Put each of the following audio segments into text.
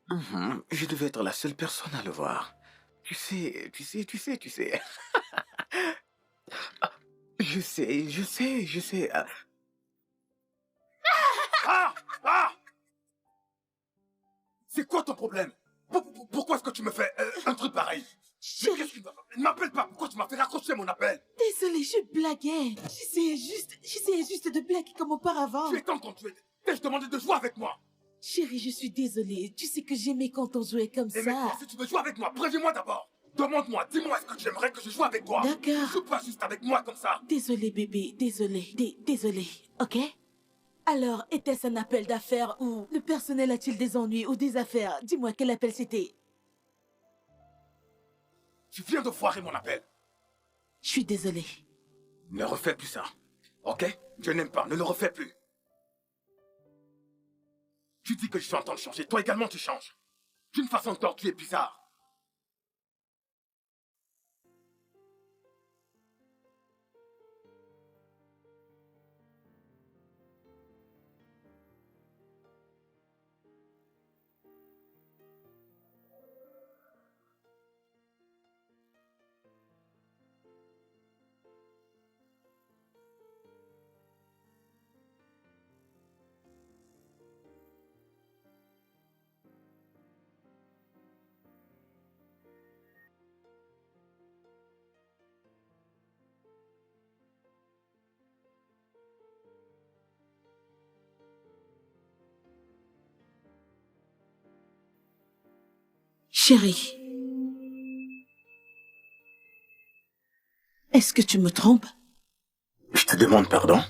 Je devais être la seule personne à le voir. Tu sais. Je sais. Ah! Ah! C'est quoi ton problème? Pourquoi est-ce que tu me fais un truc pareil? Mais qu'est-ce Chérie, qui... Ne m'appelle pas! Pourquoi tu m'as fait raccrocher mon appel? désolée, je blaguais. J'essayais juste de blaguer comme auparavant. Tu es quand tu es... T'ai-je demandé de jouer avec moi? Chérie, je suis désolée. Tu sais que j'aimais quand on jouait comme Et ça. maintenant, si tu veux jouer avec moi, préviens-moi d'abord. Demande-moi, dis-moi, est-ce que tu aimerais que je joue avec toi? Ne D'accord. joue pas juste avec moi comme ça. Désolée, bébé. Désolée. Désolée. Ok? Alors, était-ce un appel d'affaires ou le personnel a-t-il des ennuis ou des affaires? Dis-moi quel appel c'était. Tu viens de foirer mon appel. Je suis désolée. Ne refais plus ça. Ok? Je n'aime pas, ne le refais plus. Tu dis que je suis en train de changer, toi également tu changes. D'une façon de tu es bizarre. Chérie, est-ce que tu me trompes? Je te demande pardon?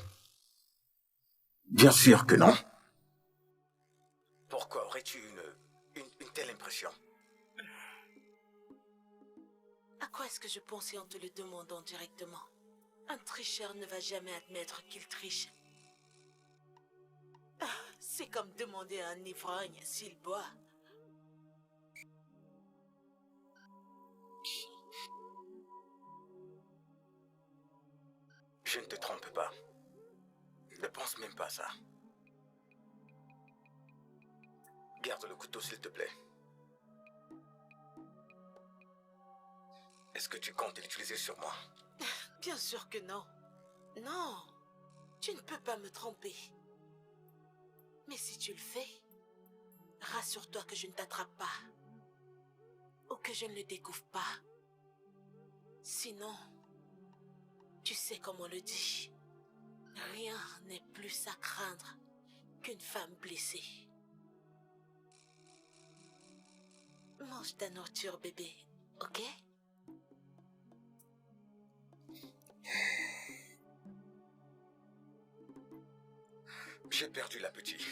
Bien sûr que non. Pourquoi aurais-tu une telle impression? À quoi est-ce que je pensais en te le demandant directement? Un tricheur ne va jamais admettre qu'il triche. C'est comme demander à un ivrogne s'il boit. Je ne te trompe pas. Ne pense même pas à ça. Garde le couteau s'il te plaît. Est-ce que tu comptes l'utiliser sur moi? Bien sûr que non. Non, tu ne peux pas me tromper. Mais si tu le fais, rassure-toi que je ne t'attrape pas. Ou que je ne le découvre pas. Sinon, tu sais comme on le dit, rien n'est plus à craindre qu'une femme blessée. Mange ta nourriture, bébé, ok? J'ai perdu l'appétit.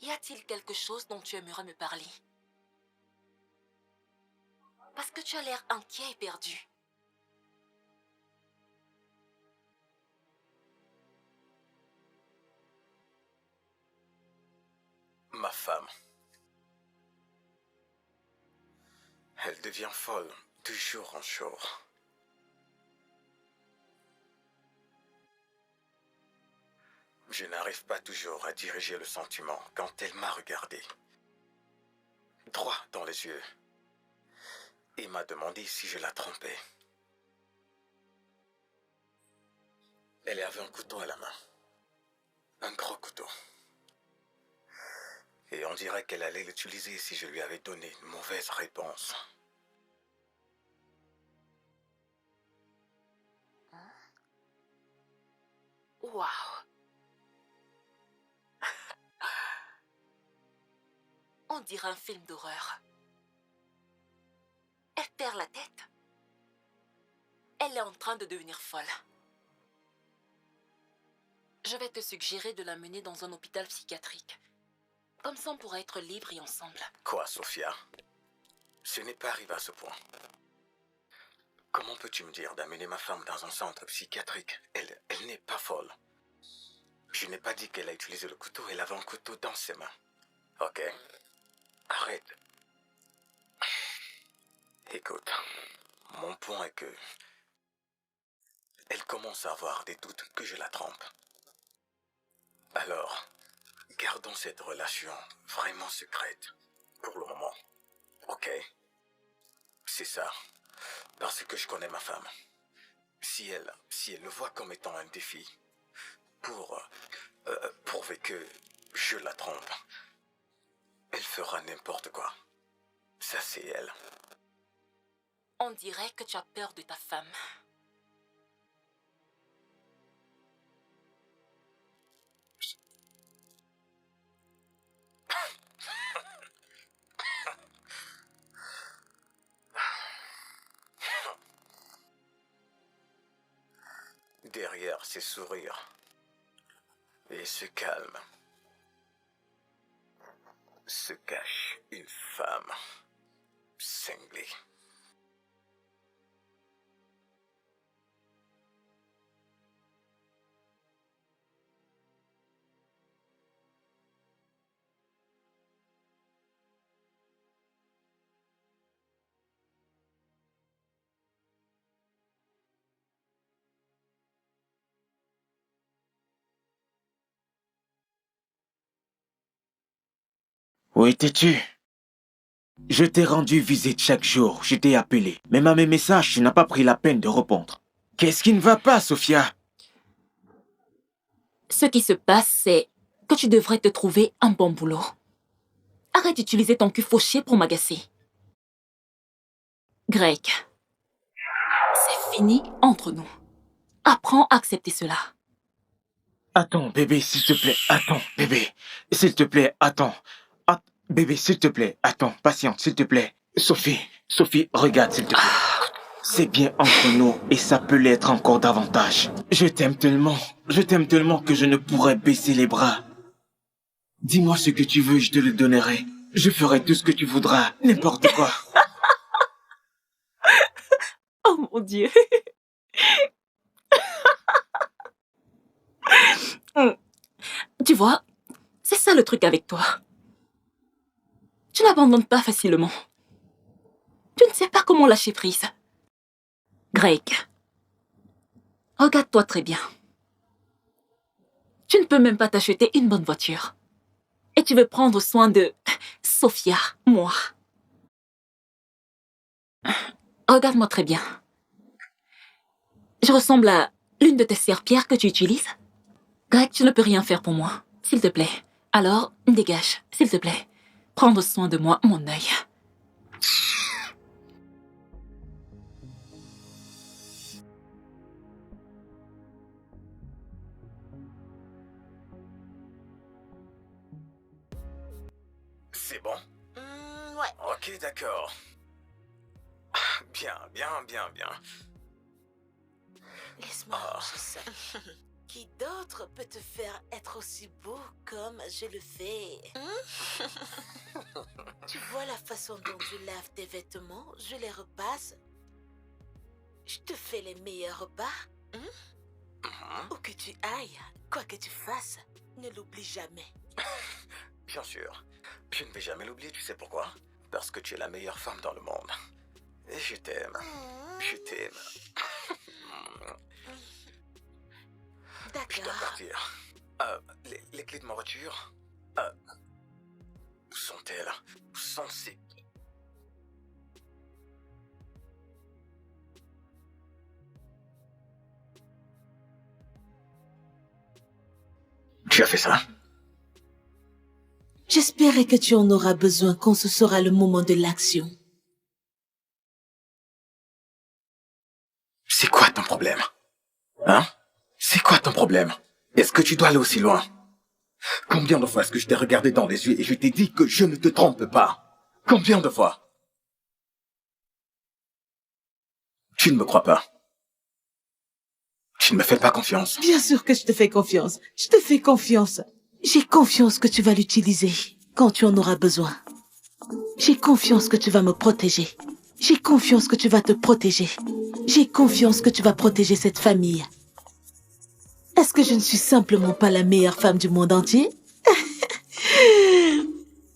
Y a-t-il quelque chose dont tu aimerais me parler? Parce que tu as l'air inquiet et perdu. Ma femme. Elle devient folle de jour en jour. Je n'arrive pas toujours à diriger le sentiment quand elle m'a regardé droit dans les yeux et m'a demandé si je la trompais. Elle avait un couteau à la main, un gros couteau. Et on dirait qu'elle allait l'utiliser si je lui avais donné une mauvaise réponse. Waouh! On dirait un film d'horreur. Elle perd la tête. Elle est en train de devenir folle. Je vais te suggérer de la mener dans un hôpital psychiatrique. Comme ça, on pourra être libres et ensemble. Quoi, Sophia? Ce n'est pas arrivé à ce point. Comment peux-tu me dire d'amener ma femme dans un centre psychiatrique? Elle n'est pas folle. Je n'ai pas dit qu'elle a utilisé le couteau, elle avait un couteau dans ses mains. Ok? Arrête. Écoute, mon point est que... elle commence à avoir des doutes que je la trompe. Alors, gardons cette relation vraiment secrète, pour le moment. Ok? C'est ça. Parce que je connais ma femme. Si elle le voit comme étant un défi, pour prouver que je la trompe, elle fera n'importe quoi. Ça, c'est elle. On dirait que tu as peur de ta femme. Derrière ses sourires et ce calme se cache une femme cinglée. Où étais-tu? Je t'ai rendu visite chaque jour, je t'ai appelé. Même à mes messages, tu n'as pas pris la peine de répondre. Qu'est-ce qui ne va pas, Sophia? Ce qui se passe, c'est que tu devrais te trouver un bon boulot. Arrête d'utiliser ton cul fauché pour m'agacer. Greg, c'est fini entre nous. Apprends à accepter cela. Attends, bébé, s'il te plaît. Attends, bébé. S'il te plaît, attends. Bébé, s'il te plaît. Attends, patiente, s'il te plaît. Sophie, regarde, s'il te plaît. C'est bien entre nous et ça peut l'être encore davantage. Je t'aime tellement que je ne pourrais baisser les bras. Dis-moi ce que tu veux, je te le donnerai. Je ferai tout ce que tu voudras, n'importe quoi. Oh mon Dieu. Tu vois, c'est ça le truc avec toi. Tu n'abandonnes pas facilement. Tu ne sais pas comment lâcher prise. Greg, regarde-toi très bien. Tu ne peux même pas t'acheter une bonne voiture. Et tu veux prendre soin de Sophia, moi. Regarde-moi très bien. Je ressemble à l'une de tes serpillères que tu utilises. Greg, tu ne peux rien faire pour moi, s'il te plaît. Alors, dégage, s'il te plaît. Prendre soin de moi, mon œil. C'est bon? Ouais. Ok, d'accord. Bien. Laisse-moi manger ça. Qui d'autre peut te faire être aussi beau comme je le fais? Tu vois la façon dont tu laves tes vêtements? Je les repasse. Je te fais les meilleurs repas. Où que tu ailles, quoi que tu fasses, ne l'oublie jamais. Bien sûr. Je ne vais jamais l'oublier, tu sais pourquoi? Parce que tu es la meilleure femme dans le monde. Et je t'aime. Je t'aime. Je dois D'accord. partir. Les clés de ma voiture, où sont-elles? Où sont ces... Tu as fait ça? J'espérais que tu en auras besoin quand ce sera le moment de l'action. C'est quoi ton problème? Hein? C'est quoi ton problème? Est-ce que tu dois aller aussi loin? Combien de fois est-ce que je t'ai regardé dans les yeux et je t'ai dit que je ne te trompe pas? Combien de fois? Tu ne me crois pas. Tu ne me fais pas confiance. Bien sûr que je te fais confiance. Je te fais confiance. J'ai confiance que tu vas l'utiliser quand tu en auras besoin. J'ai confiance que tu vas me protéger. J'ai confiance que tu vas te protéger. J'ai confiance que tu vas protéger cette famille. Est-ce que je ne suis simplement pas la meilleure femme du monde entier?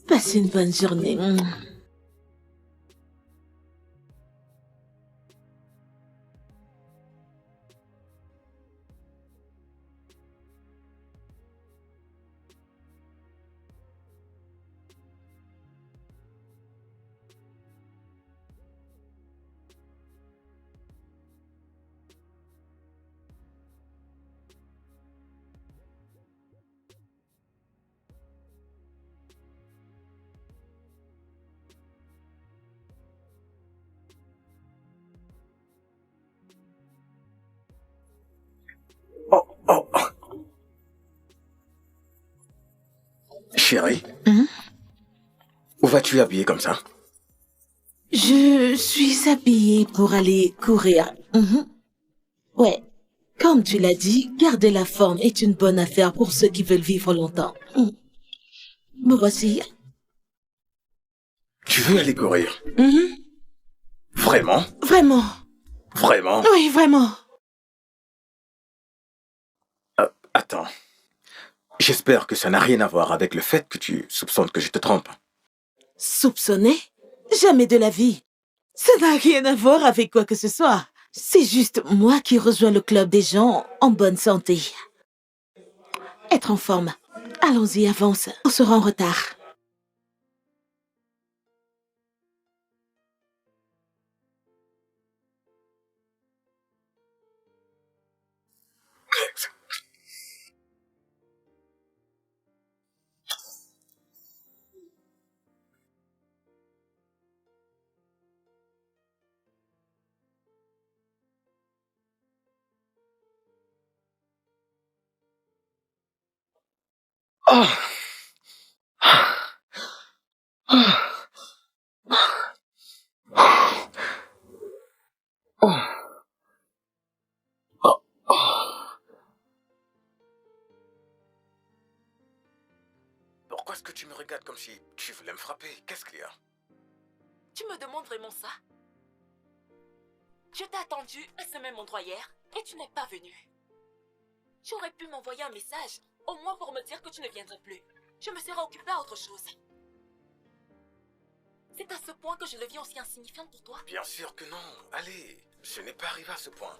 Passe une bonne journée. Oh, oh, oh. Chérie, où vas-tu habiller comme ça? Je suis habillée pour aller courir. Ouais. Comme tu l'as dit, garder la forme est une bonne affaire pour ceux qui veulent vivre longtemps. Me voici. Tu veux aller courir? Vraiment? Vraiment. Vraiment? Oui, vraiment. Attends. J'espère que ça n'a rien à voir avec le fait que tu soupçonnes que je te trompe. Soupçonner? Jamais de la vie. Ça n'a rien à voir avec quoi que ce soit. C'est juste moi qui rejoins le club des gens en bonne santé. Être en forme. Allons-y, avance. On sera en retard. Oh. Pourquoi est-ce que tu me regardes comme si tu voulais me frapper? Qu'est-ce qu'il y a? Tu me demandes vraiment ça? Je t'ai attendu à ce même endroit hier et tu n'es pas venu. Tu aurais pu m'envoyer un message, au moins pour me dire que tu ne viendrais plus. Je me serais occupée à autre chose. C'est à ce point que je deviens aussi insignifiante pour toi? Bien sûr que non. Allez, ce n'est pas arrivé à ce point.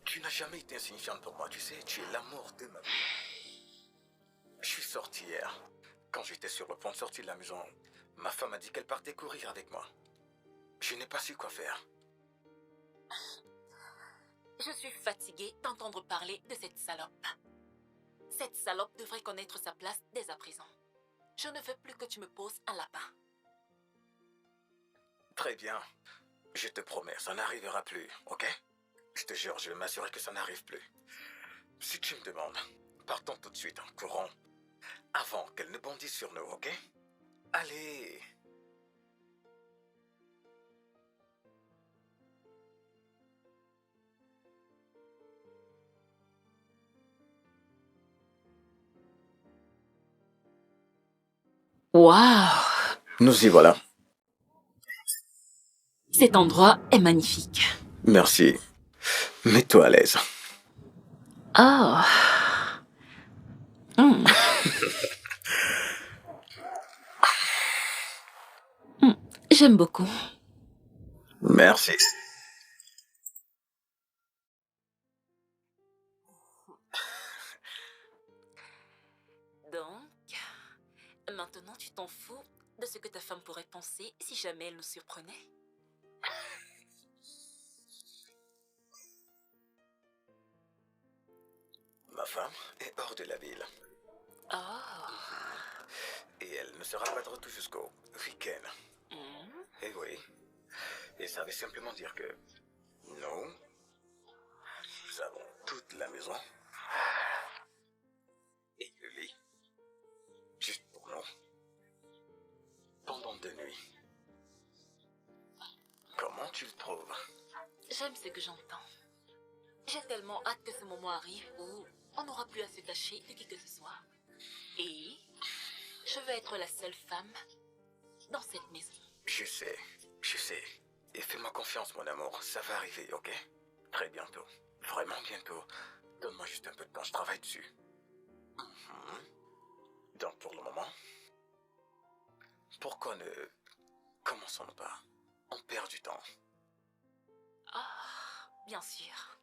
Tu n'as jamais été insignifiante pour moi, tu sais. Tu es l'amour de ma vie. Je suis sorti hier. Quand j'étais sur le point de sortir de la maison, ma femme a dit qu'elle partait courir avec moi. Je n'ai pas su quoi faire. Je suis fatiguée d'entendre parler de cette salope. Cette salope devrait connaître sa place dès à présent. Je ne veux plus que tu me poses un lapin. Très bien. Je te promets, ça n'arrivera plus, ok? Je te jure, je vais m'assurer que ça n'arrive plus. Si tu me demandes, partons tout de suite en courant. Avant qu'elle ne bondisse sur nous, ok? Allez! Waouh! Nous y voilà. Cet endroit est magnifique. Merci. Mets-toi à l'aise. Oh. Hmm. J'aime beaucoup. Merci. Donc, maintenant tu t'en fous de ce que ta femme pourrait penser si jamais elle nous surprenait? Ma femme est hors de la ville. Oh. Et elle ne sera pas de retour jusqu'au week-end. Et oui. Et ça veut simplement dire que nous avons toute la maison et le lit juste pour nous pendant 2 nuits. Comment tu le trouves? J'aime ce que j'entends. J'ai tellement hâte que ce moment arrive où on n'aura plus à se cacher de qui que ce soit. Et je veux être la seule femme dans cette maison. Je sais, je sais. Et fais-moi confiance, mon amour, ça va arriver, ok? Très bientôt. Vraiment bientôt. Donne-moi juste un peu de temps, je travaille dessus. Donc pour le moment, pourquoi ne commençons pas? On perd du temps. Ah, bien sûr.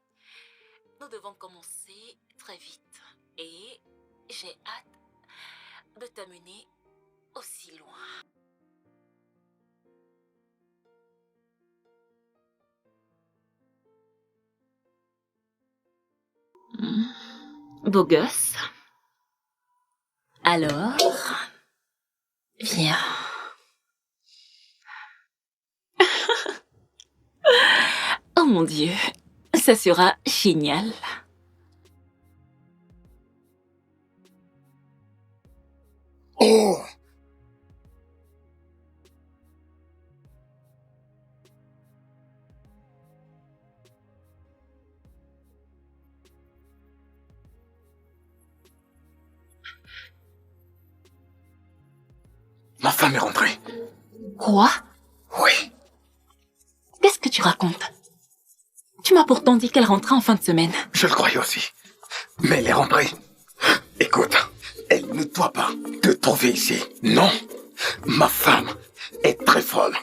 Nous devons commencer très vite. Et j'ai hâte de t'amener aussi loin. Beau gosse. Alors, viens. Oh mon Dieu, ça sera génial. Oh! Ma femme est rentrée. Quoi? Oui. Qu'est-ce que tu racontes? Tu m'as pourtant dit qu'elle rentrait en fin de semaine. Je le croyais aussi. Mais elle est rentrée. Écoute, elle ne doit pas te trouver ici. Non. Ma femme est très folle.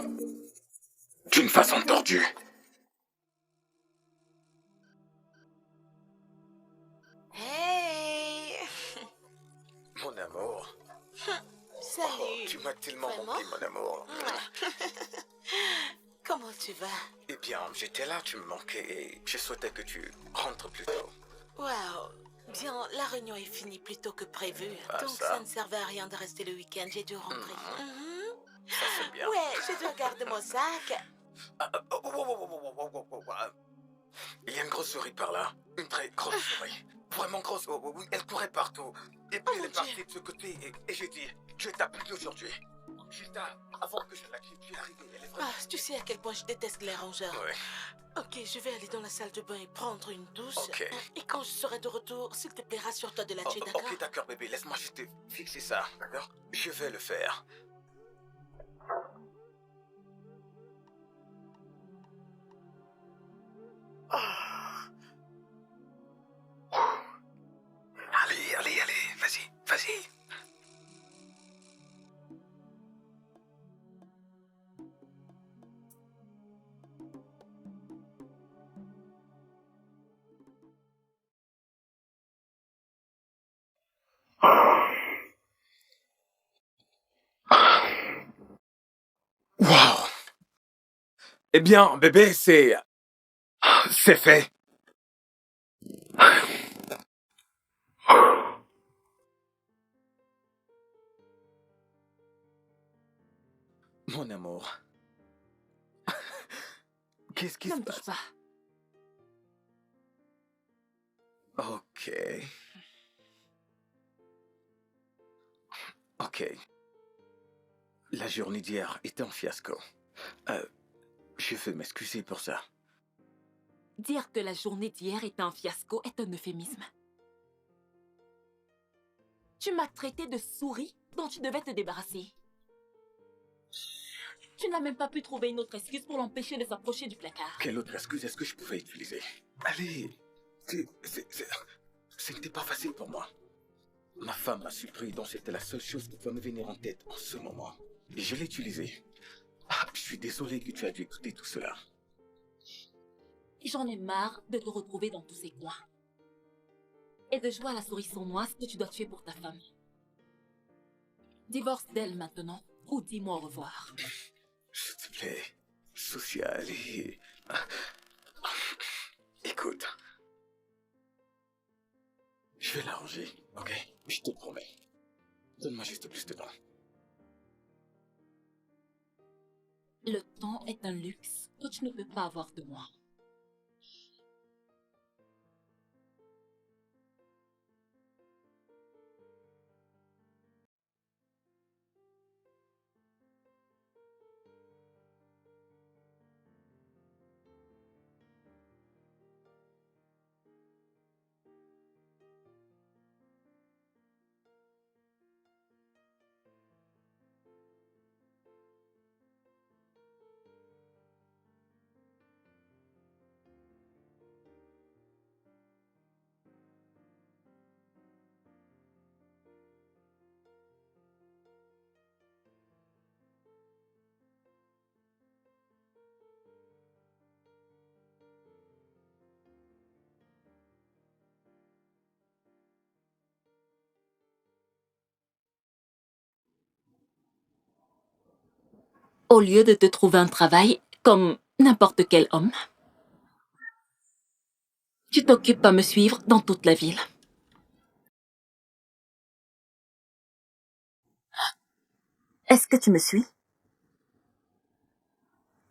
D'une façon tordue. Hey! Mon amour. Salut. Oh, tu m'as tellement Vraiment? manqué, mon amour. Ouais. Comment tu vas? Eh bien, j'étais là, tu me manquais et je souhaitais que tu rentres plus tôt. Waouh. Bien, la réunion est finie plus tôt que prévu. Ah, Donc ça ne servait à rien de rester le week-end. J'ai dû rentrer. Ça, c'est bien. Ouais, je dois garder mon sac. Il y a une grosse souris par là. Une très grosse souris. Vraiment grosse. Oh, oui, elle courait partout. Et puis elle est partie de ce côté et j'ai dit, je t'appelle aujourd'hui. Juste avant que je la quitte, tu es arrivé. Elle est vraiment... Ah, tu sais à quel point je déteste les rongeurs. Ouais. Ok, je vais aller dans la salle de bain et prendre une douche. Ok. Et quand je serai de retour, s'il te plaît, rassure-toi de la tuer, d'accord? Ok, d'accord, bébé. Laisse-moi juste fixer ça. D'accord? Je vais le faire. Ah. Allez, allez, allez. Vas-y, vas-y. Wow. Eh bien, bébé, c'est fait. Mon amour. Qu'est-ce qui Ne se me touche passe? pas. Ok. Ok. La journée d'hier était un fiasco. Je veux m'excuser pour ça. Dire que la journée d'hier était un fiasco est un euphémisme. Tu m'as traité de souris dont tu devais te débarrasser. Tu n'as même pas pu trouver une autre excuse pour l'empêcher de s'approcher du placard. Quelle autre excuse est-ce que je pouvais utiliser? Allez. Ce n'était pas facile pour moi. Ma femme m'a surpris, donc c'était la seule chose qui pouvait me venir en tête en ce moment. Et je l'ai utilisée. Ah, je suis désolé que tu as dû écouter tout cela. J'en ai marre de te retrouver dans tous ces coins. Et de jouer à la souris sournoise que tu dois tuer pour ta femme. Divorce d'elle maintenant, ou dis-moi au revoir. S'il te plaît, social et... Écoute. Je vais l'arranger, ok? Je te promets. Donne-moi juste plus de temps. Le temps est un luxe que tu ne peux pas avoir de moi. Au lieu de te trouver un travail comme n'importe quel homme, tu t'occupes à me suivre dans toute la ville. Est-ce que tu me suis?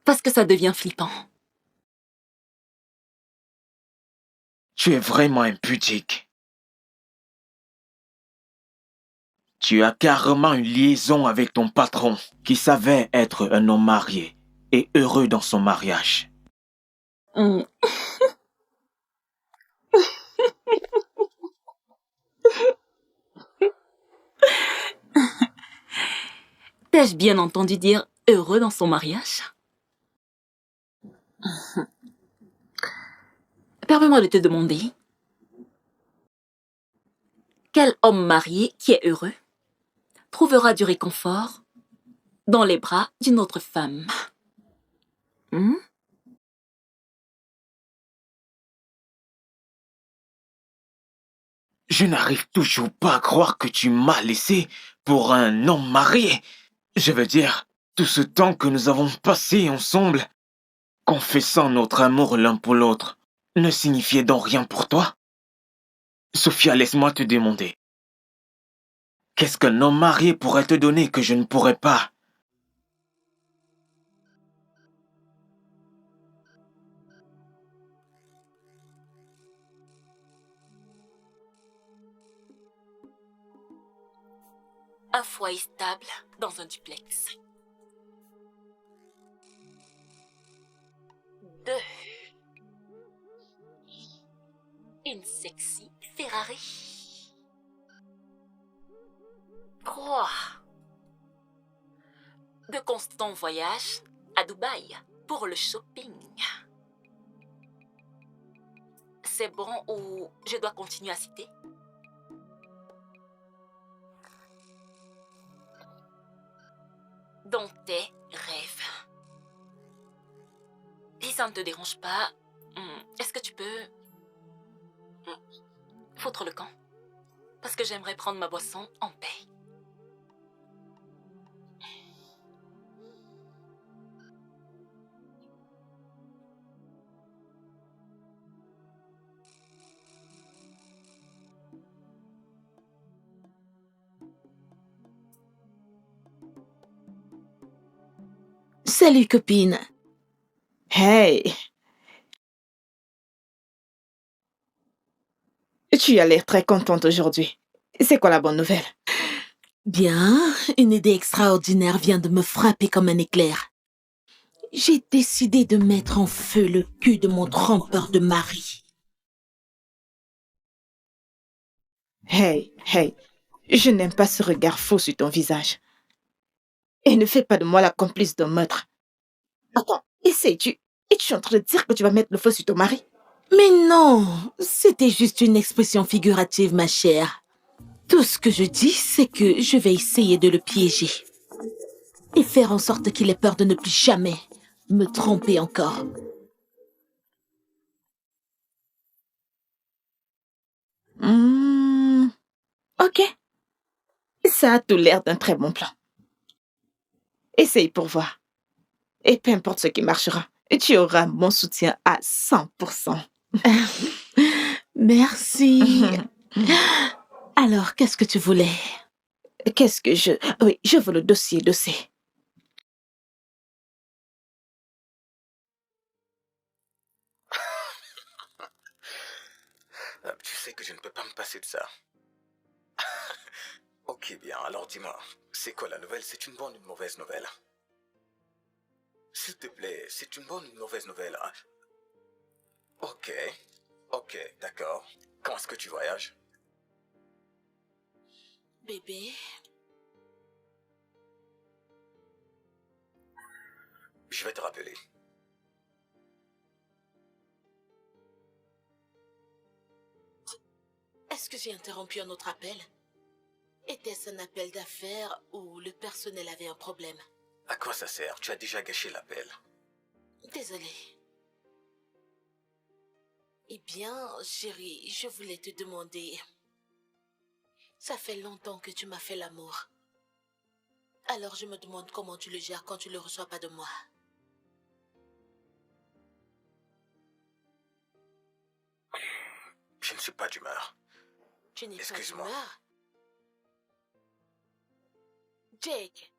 Parce que ça devient flippant. Tu es vraiment impudique. Tu as carrément une liaison avec ton patron qui savait être un homme marié et heureux dans son mariage. Hmm. T'ai-je bien entendu dire heureux dans son mariage? Permets-moi de te demander, quel homme marié qui est heureux trouvera du réconfort dans les bras d'une autre femme? Hmm? Je n'arrive toujours pas à croire que tu m'as laissé pour un homme marié. Je veux dire, tout ce temps que nous avons passé ensemble, confessant notre amour l'un pour l'autre, ne signifiait donc rien pour toi? Sophia, laisse-moi te demander. Qu'est-ce qu'un homme marié pourrait te donner que je ne pourrais pas? Un foyer stable dans un duplex. 2. Une sexy Ferrari. 3. De constants voyages à Dubaï pour le shopping. C'est bon ou je dois continuer à citer? Dans tes rêves. Si ça ne te dérange pas, est-ce que tu peux foutre le camp? Parce que j'aimerais prendre ma boisson en paix. Salut, copine. Hey, tu as l'air très contente aujourd'hui. C'est quoi la bonne nouvelle? Bien, une idée extraordinaire vient de me frapper comme un éclair. J'ai décidé de mettre en feu le cul de mon trompeur de mari. Hey, je n'aime pas ce regard faux sur ton visage. Et ne fais pas de moi la complice d'un meurtre. Attends, es-tu en train de dire que tu vas mettre le feu sur ton mari? Mais non, c'était juste une expression figurative, ma chère. Tout ce que je dis, c'est que je vais essayer de le piéger. Et faire en sorte qu'il ait peur de ne plus jamais me tromper encore. Ok, ça a tout l'air d'un très bon plan. Essaye pour voir. Et peu importe ce qui marchera, tu auras mon soutien à 100%. Merci. Alors, qu'est-ce que tu voulais? Oui, je veux le dossier. Tu sais que je ne peux pas me passer de ça. Ok, bien, alors dis-moi, c'est quoi la nouvelle? C'est une bonne ou une mauvaise nouvelle? S'il te plaît, c'est une bonne ou une mauvaise nouvelle, hein? Ok, d'accord. Quand est-ce que tu voyages? Bébé, Je vais te rappeler. est-ce que j'ai interrompu un autre appel? Était-ce un appel d'affaires ou le personnel avait un problème? À quoi ça sert? Tu as déjà gâché l'appel. Désolée. Eh bien, chérie, je voulais te demander... Ça fait longtemps que tu m'as fait l'amour. Alors je me demande comment tu le gères quand tu ne le reçois pas de moi. Je ne suis pas d'humeur. Tu n'es pas Excuse-moi. d'humeur. Jake,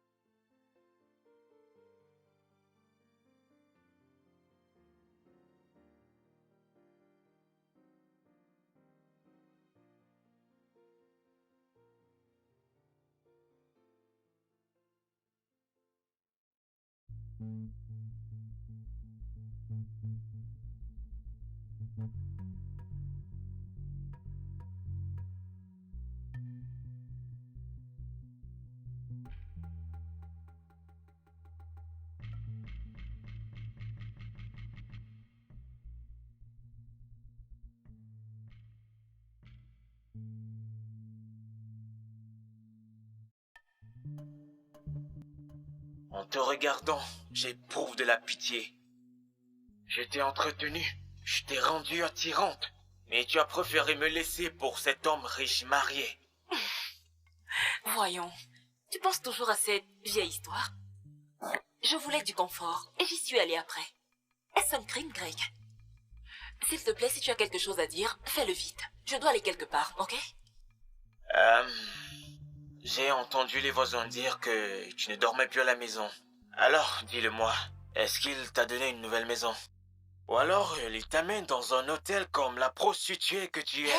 En te regardant, j'éprouve de la pitié. Je t'ai entretenu, je t'ai rendue attirante, mais tu as préféré me laisser pour cet homme riche marié. Voyons, tu penses toujours à cette vieille histoire? Je voulais du confort et j'y suis allée après. Est-ce un crime, Greg? S'il te plaît, si tu as quelque chose à dire, fais-le vite. Je dois aller quelque part, ok? J'ai entendu les voisins dire que tu ne dormais plus à la maison. Alors, dis-le-moi, est-ce qu'il t'a donné une nouvelle maison? Ou alors, il t'amène dans un hôtel comme la prostituée que tu es?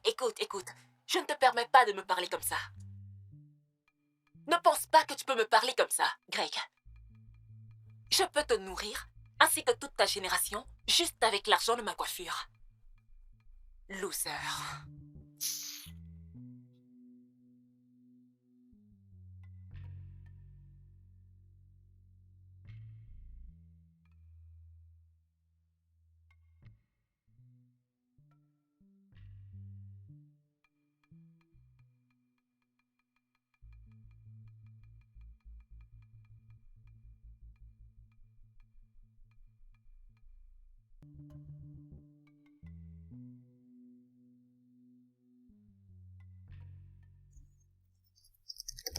Écoute, je ne te permets pas de me parler comme ça. Ne pense pas que tu peux me parler comme ça, Greg. Je peux te nourrir, ainsi que toute ta génération, juste avec l'argent de ma coiffure. Loser.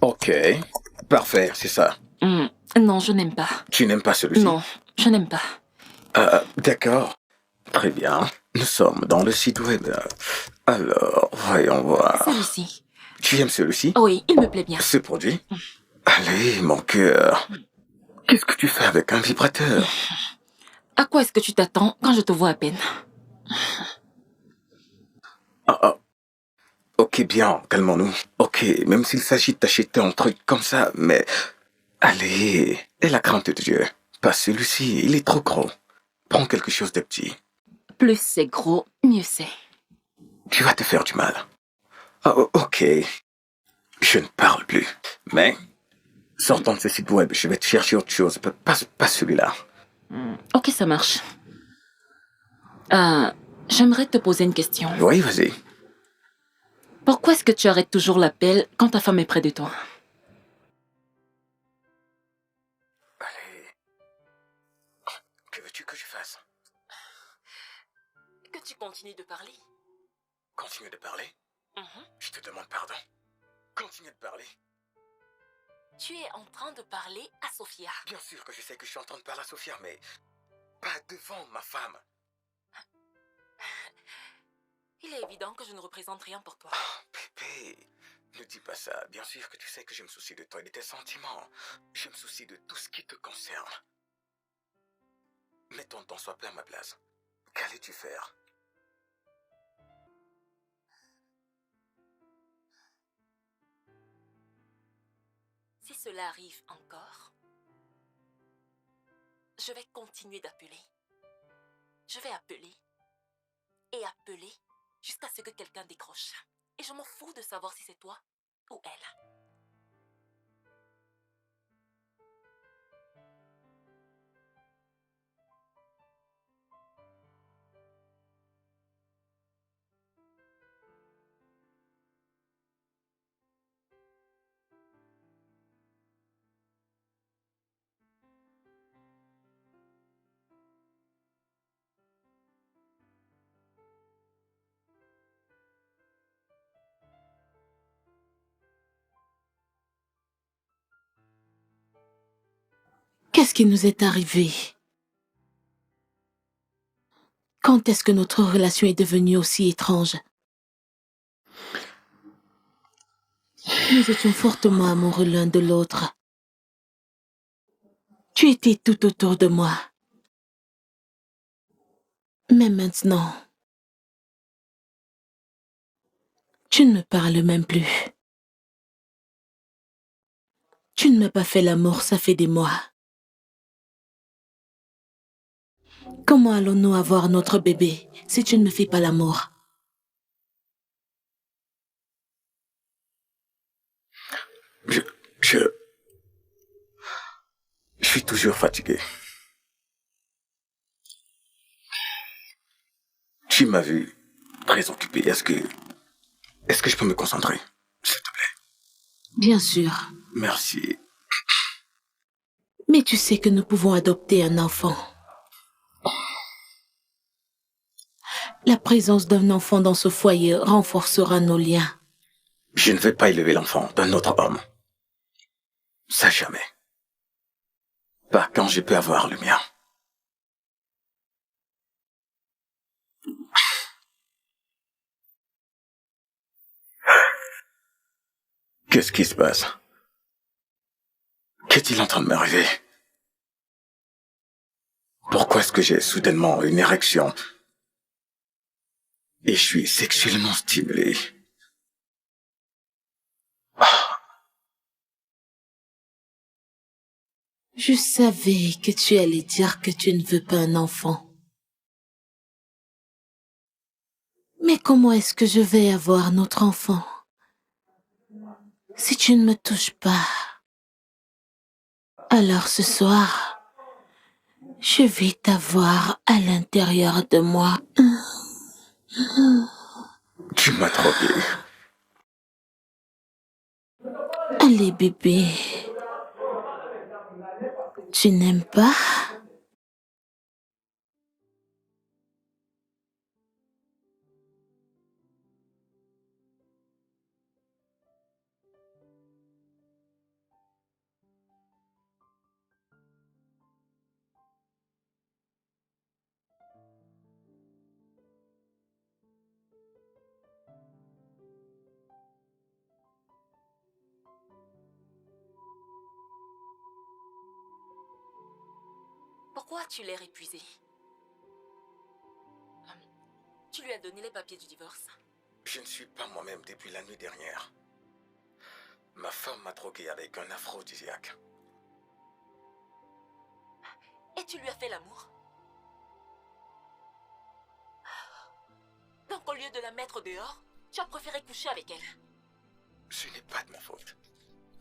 Ok, parfait, c'est ça. Non, je n'aime pas. Tu n'aimes pas celui-ci? Non, je n'aime pas. D'accord. Très bien. Nous sommes dans le site web. Alors, voyons voir. Celui-ci. Tu aimes celui-ci? Oui, il me plaît bien. Ce produit? Allez, mon cœur. Qu'est-ce que tu fais avec un vibrateur? À quoi est-ce que tu t'attends quand je te vois à peine? Ok, bien, calmons-nous. Ok, même s'il s'agit d'acheter un truc comme ça, mais... Allez, aie la crainte de Dieu. Pas celui-ci, il est trop gros. Prends quelque chose de petit. Plus c'est gros, mieux c'est. Tu vas te faire du mal. Ok. Je ne parle plus. Mais, sortons de ce site web, je vais te chercher autre chose. Pas celui-là. Ok, ça marche. J'aimerais te poser une question. Oui, vas-y. Pourquoi est-ce que tu arrêtes toujours l'appel quand ta femme est près de toi? Allez. Que veux-tu que je fasse? Que tu continues de parler. Continue de parler? Je te demande pardon. Continue de parler. Tu es en train de parler à Sophia. Bien sûr que je sais que je suis en train de parler à Sophia, mais... pas devant ma femme. Il est évident que je ne représente rien pour toi. Pépé, ne dis pas ça. Bien sûr que tu sais que je me soucie de toi et de tes sentiments. Je me soucie de tout ce qui te concerne. Mettons ton soit plein à ma place. Qu'allais-tu faire? Si cela arrive encore, je vais continuer d'appeler. Je vais appeler et appeler jusqu'à ce que quelqu'un décroche. Et je m'en fous de savoir si c'est toi ou elle. Qu'est-ce qui nous est arrivé? Quand est-ce que notre relation est devenue aussi étrange? Nous étions fortement amoureux l'un de l'autre. Tu étais tout autour de moi. Mais maintenant, tu ne me parles même plus. Tu ne m'as pas fait l'amour, ça fait des mois. Comment allons-nous avoir notre bébé si tu ne me fais pas l'amour? Je, je, je suis toujours fatigué. Tu m'as vu très occupé. Est-ce que je peux me concentrer, s'il te plaît? Bien sûr. Merci. Mais tu sais que nous pouvons adopter un enfant. La présence d'un enfant dans ce foyer renforcera nos liens. Je ne vais pas élever l'enfant d'un autre homme. Ça jamais. Pas quand je peux avoir le mien. Qu'est-ce qui se passe? Qu'est-il en train de m'arriver? Pourquoi est-ce que j'ai soudainement une érection et je suis sexuellement stimulé? Je savais que tu allais dire que tu ne veux pas un enfant. Mais comment est-ce que je vais avoir notre enfant si tu ne me touches pas? Alors ce soir, je vais t'avoir à l'intérieur de moi. Tu m'as troqué. Allez bébé, tu n'aimes pas? Pourquoi as-tu l'air épuisé? Tu lui as donné les papiers du divorce? Je ne suis pas moi-même depuis la nuit dernière. Ma femme m'a drogué avec un aphrodisiaque. Et tu lui as fait l'amour? Donc au lieu de la mettre dehors, tu as préféré coucher avec elle? Ce n'est pas de ma faute.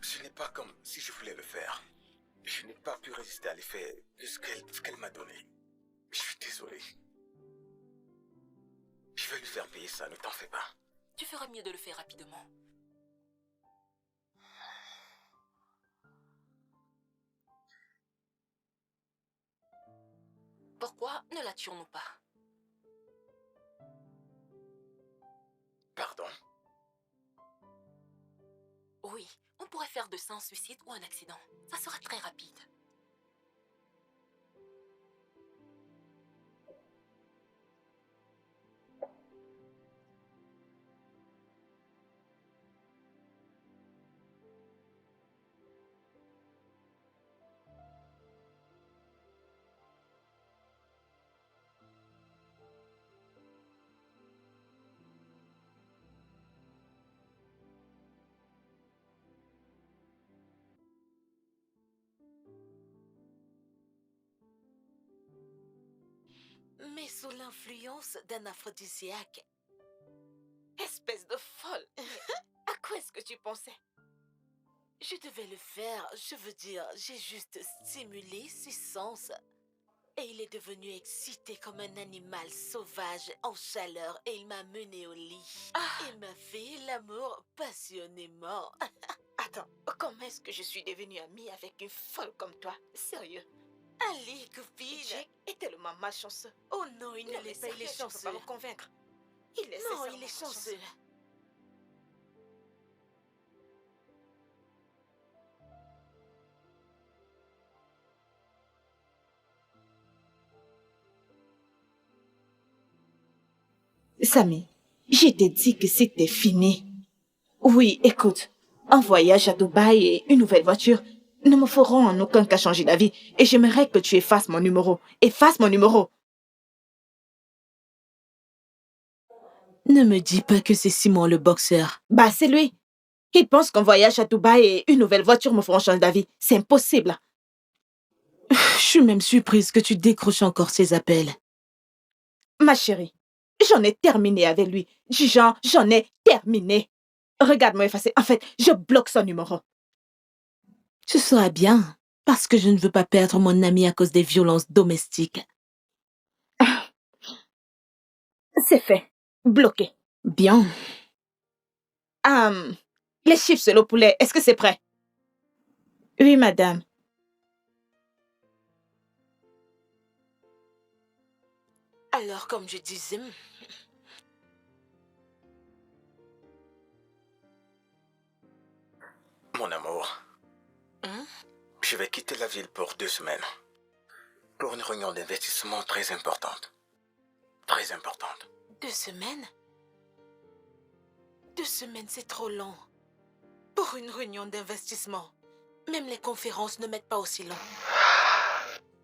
Ce n'est pas comme si je voulais le faire. Je n'ai pas pu résister à l'effet de ce qu'elle m'a donné. Je suis désolé. Je vais lui faire payer ça, ne t'en fais pas. Tu ferais mieux de le faire rapidement. Pourquoi ne la tuons-nous pas? Pardon? Oui, on pourrait faire de ça un suicide ou un accident. Ça sera très rapide. Mais sous l'influence d'un aphrodisiaque. Espèce de folle. À quoi est-ce que tu pensais? Je devais le faire, je veux dire, j'ai juste stimulé ses sens. Et il est devenu excité comme un animal sauvage en chaleur et il m'a mené au lit. Il m'a fait l'amour passionnément. Attends, comment est-ce que je suis devenue amie avec une folle comme toi? Sérieux? Allez, copine. Jake est tellement malchanceux. Oh non, il ne l'est pas, il est chanceux. Tu peux pas me convaincre. Non, il est chanceux. Samy, je t'ai dit que c'était fini. Oui, écoute, un voyage à Dubaï et une nouvelle voiture ne me feront en aucun cas changer d'avis. Et j'aimerais que tu effaces mon numéro. Efface mon numéro. Ne me dis pas que c'est Simon le boxeur. Bah, c'est lui. Il pense qu'un voyage à Dubaï et une nouvelle voiture me feront changer d'avis. C'est impossible. Je suis même surprise que tu décroches encore ses appels. Ma chérie, j'en ai terminé avec lui. Du genre, j'en ai terminé. Regarde-moi effacer. En fait, je bloque son numéro. Ce sera bien, parce que je ne veux pas perdre mon ami à cause des violences domestiques. C'est fait. Bloqué. Bien. Les chips et le poulet, est-ce que c'est prêt? Oui, madame. Alors, comme je disais... Mon amour, Hein? je vais quitter la ville pour 2 semaines. Pour une réunion d'investissement très importante. Très importante. 2 semaines? 2 semaines, c'est trop long. Pour une réunion d'investissement. Même les conférences ne mettent pas aussi long.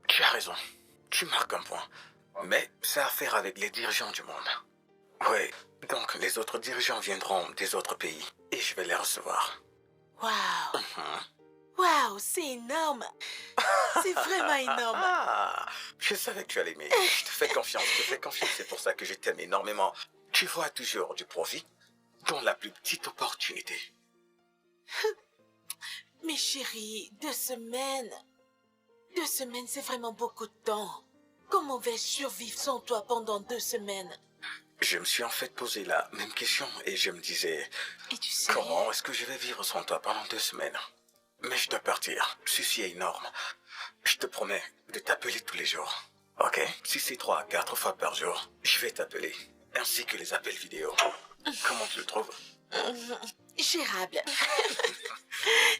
Tu as raison. Tu marques un point. Mais c'est à faire avec les dirigeants du monde. Oui, donc les autres dirigeants viendront des autres pays et je vais les recevoir. Waouh! Mhm. Waouh, c'est énorme! C'est vraiment énorme! Ah, je savais que tu allais aimer. Je te fais confiance, c'est pour ça que je t'aime énormément. Tu vois toujours du profit dans la plus petite opportunité. Mais chérie, 2 semaines... 2 semaines, c'est vraiment beaucoup de temps. Comment vais-je survivre sans toi pendant 2 semaines? Je me suis en fait posé la même question et je me disais, Et tu sais... comment est-ce que je vais vivre sans toi pendant 2 semaines? Mais je dois partir, ceci est énorme. Je te promets de t'appeler tous les jours. Ok? Si c'est 3 à 4 fois par jour, je vais t'appeler. Ainsi que les appels vidéo. Comment tu le trouves? Gérable.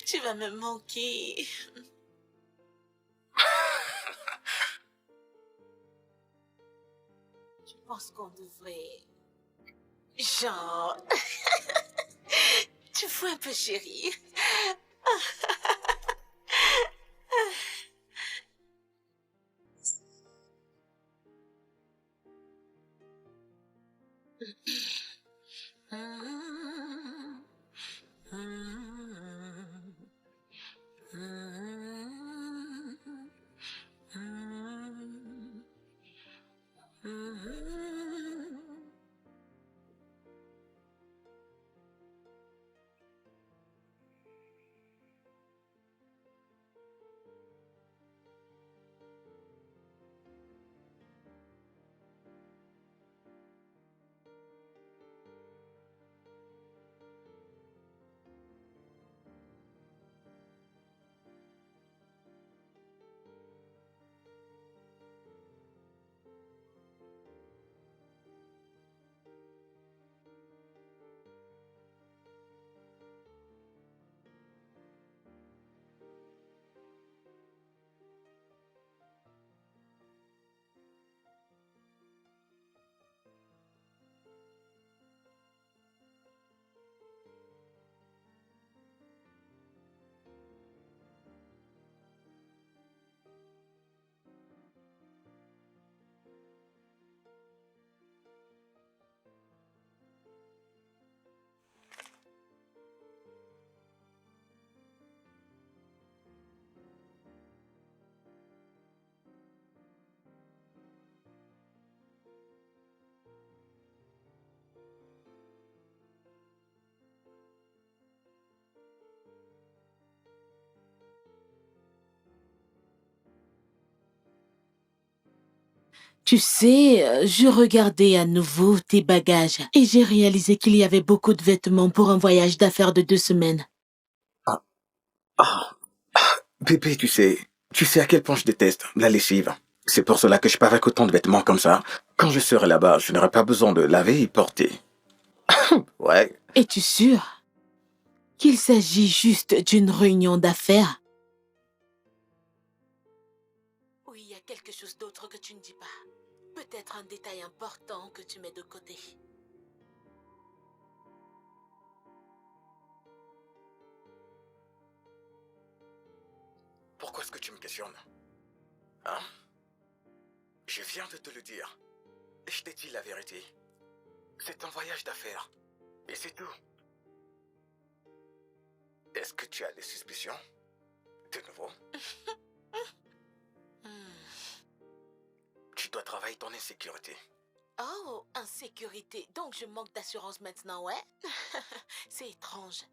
Tu vas me manquer. Je pense qu'on devrait... Genre... Tu vois un peu, chérie. Tu sais, je regardais à nouveau tes bagages et j'ai réalisé qu'il y avait beaucoup de vêtements pour un voyage d'affaires de 2 semaines. Ah, bébé, tu sais à quel point je déteste la lessive. C'est pour cela que je pars avec autant de vêtements comme ça. Quand je serai là-bas, je n'aurai pas besoin de laver et porter. Ouais, Es-tu sûr qu'il s'agit juste d'une réunion d'affaires? Oui, il y a quelque chose d'autre que tu ne dis pas. Peut-être un détail important que tu mets de côté. Pourquoi est-ce que tu me questionnes? Hein? Je viens de te le dire. Je t'ai dit la vérité. C'est un voyage d'affaires. Et c'est tout. Est-ce que tu as des suspicions? De nouveau? Tu dois travailler ton insécurité. Oh, insécurité. Donc je manque d'assurance maintenant, ouais? C'est étrange.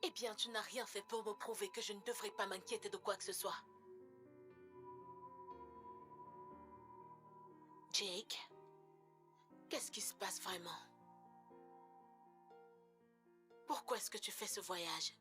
Eh bien, tu n'as rien fait pour me prouver que je ne devrais pas m'inquiéter de quoi que ce soit. Jake, qu'est-ce qui se passe vraiment? Pourquoi est-ce que tu fais ce voyage?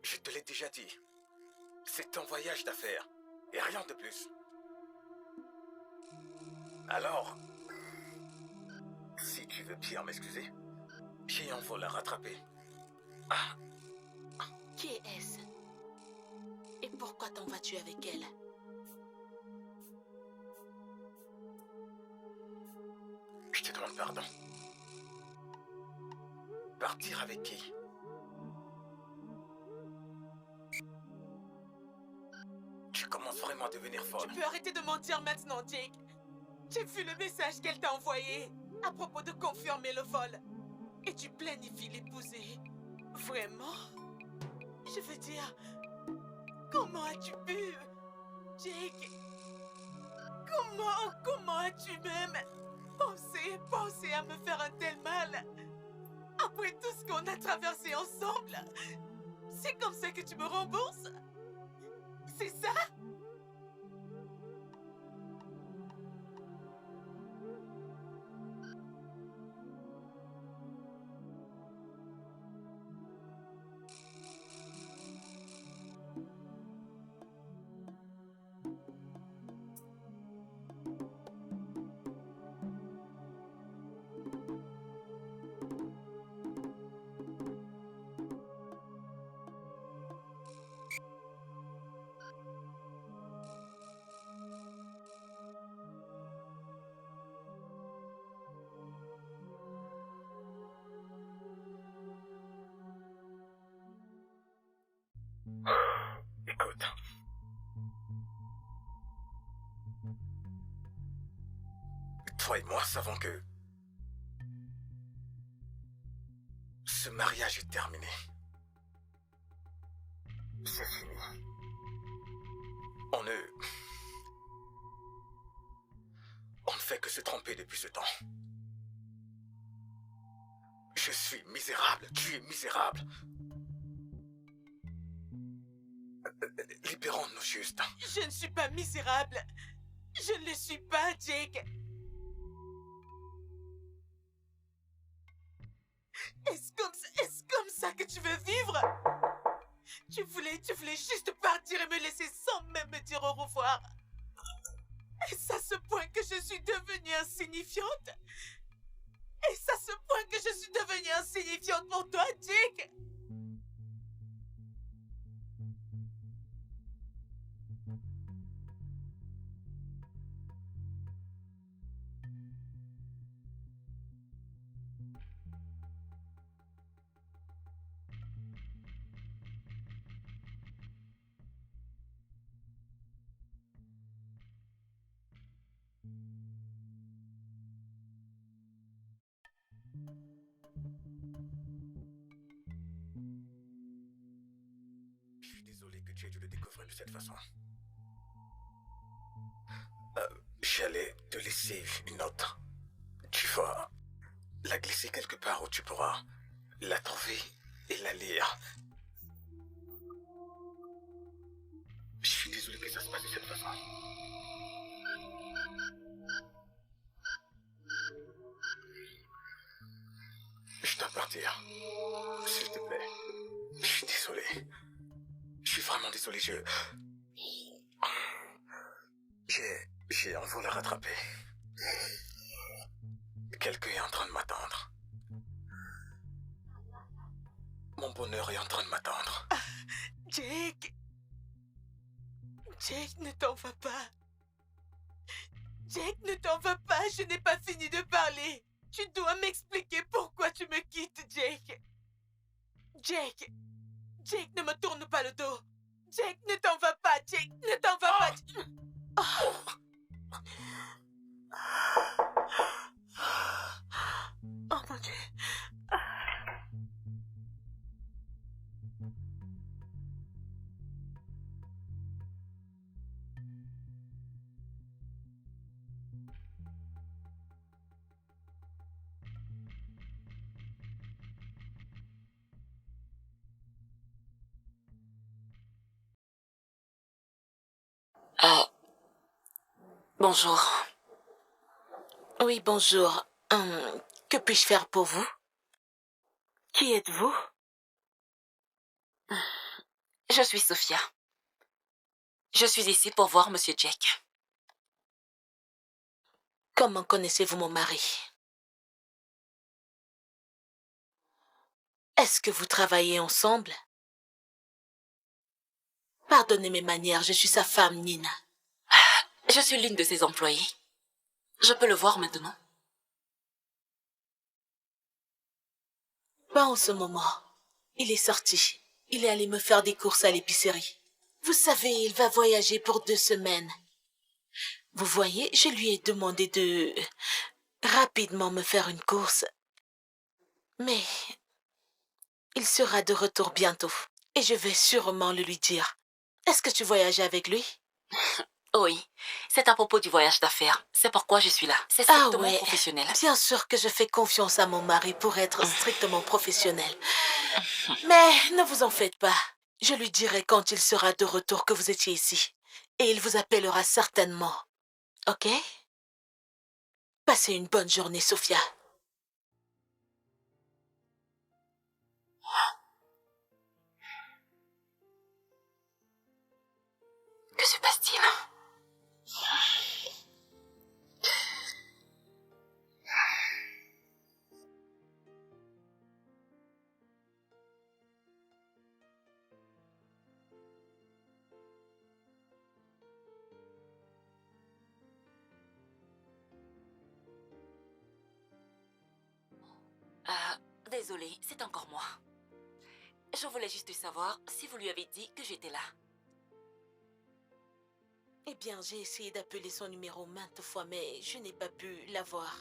Je te l'ai déjà dit. C'est un voyage d'affaires. Et rien de plus. Alors, si tu veux bien m'excuser, j'ai un vol à rattraper. Ah, Qui est-ce? Et pourquoi t'en vas-tu avec elle? je te demande pardon. Partir avec qui? Tu commences vraiment à devenir folle. Tu peux arrêter de mentir maintenant, Jake. J'ai vu le message qu'elle t'a envoyé à propos de confirmer le vol. Et tu planifies l'épouser. Vraiment? Je veux dire, comment as-tu pu? Jake, comment as-tu même pensé à me faire un tel mal? Après tout ce qu'on a traversé ensemble, c'est comme ça que tu me rembourses? C'est ça? Écoute. Toi et moi savons que ce mariage est terminé. C'est fini. On ne fait que se tromper depuis ce temps. Je suis misérable, tu es misérable. Libérons-nous juste. Je ne suis pas misérable. Je ne le suis pas, Jake. Est-ce comme ça que tu veux vivre? Tu voulais juste partir et me laisser sans même me dire au revoir. Est-ce à ce point que je suis devenue insignifiante? Est-ce à ce point que je suis devenue insignifiante pour toi, Jake? Je suis désolé que tu aies dû le découvrir de cette façon. J'allais te laisser une note. Tu vas la glisser quelque part où tu pourras la trouver et la lire. Je suis désolé que ça se passe de cette façon. Je dois partir. S'il te plaît. Je suis désolé. Je suis vraiment désolé, J'ai un vol à rattraper. Quelqu'un est en train de m'attendre. Mon bonheur est en train de m'attendre. Jake. Jake, ne t'en va pas. Jake, ne t'en va pas, je n'ai pas fini de parler. Tu dois m'expliquer pourquoi tu me quittes, Jake. Jake. Jake, ne me tourne pas le dos. Jake, ne t'en va pas, Jake, ne t'en va pas. Oh mon Dieu. Bonjour. Oui, bonjour. Que puis-je faire pour vous? Qui êtes-vous? Je suis Sophia. Je suis ici pour voir Monsieur Jake. Comment connaissez-vous mon mari? Est-ce que vous travaillez ensemble? Pardonnez mes manières, je suis sa femme, Nina. Je suis l'une de ses employées. Je peux le voir maintenant. Pas en ce moment. Il est sorti. Il est allé me faire des courses à l'épicerie. Vous savez, il va voyager pour 2 semaines. Vous voyez, je lui ai demandé de rapidement me faire une course. Mais il sera de retour bientôt. Et je vais sûrement le lui dire. Est-ce que tu voyages avec lui? Oui, c'est à propos du voyage d'affaires. C'est pourquoi je suis là. C'est Ah strictement ouais, professionnel. bien sûr que je fais confiance à mon mari pour être strictement professionnel. Mais ne vous en faites pas. Je lui dirai quand il sera de retour que vous étiez ici. Et il vous appellera certainement. Ok? Passez une bonne journée, Sophia. Que se passe-t-il? Désolée, c'est encore moi. Je voulais juste savoir si vous lui avez dit que j'étais là. Eh bien, j'ai essayé d'appeler son numéro maintes fois, mais je n'ai pas pu l'avoir.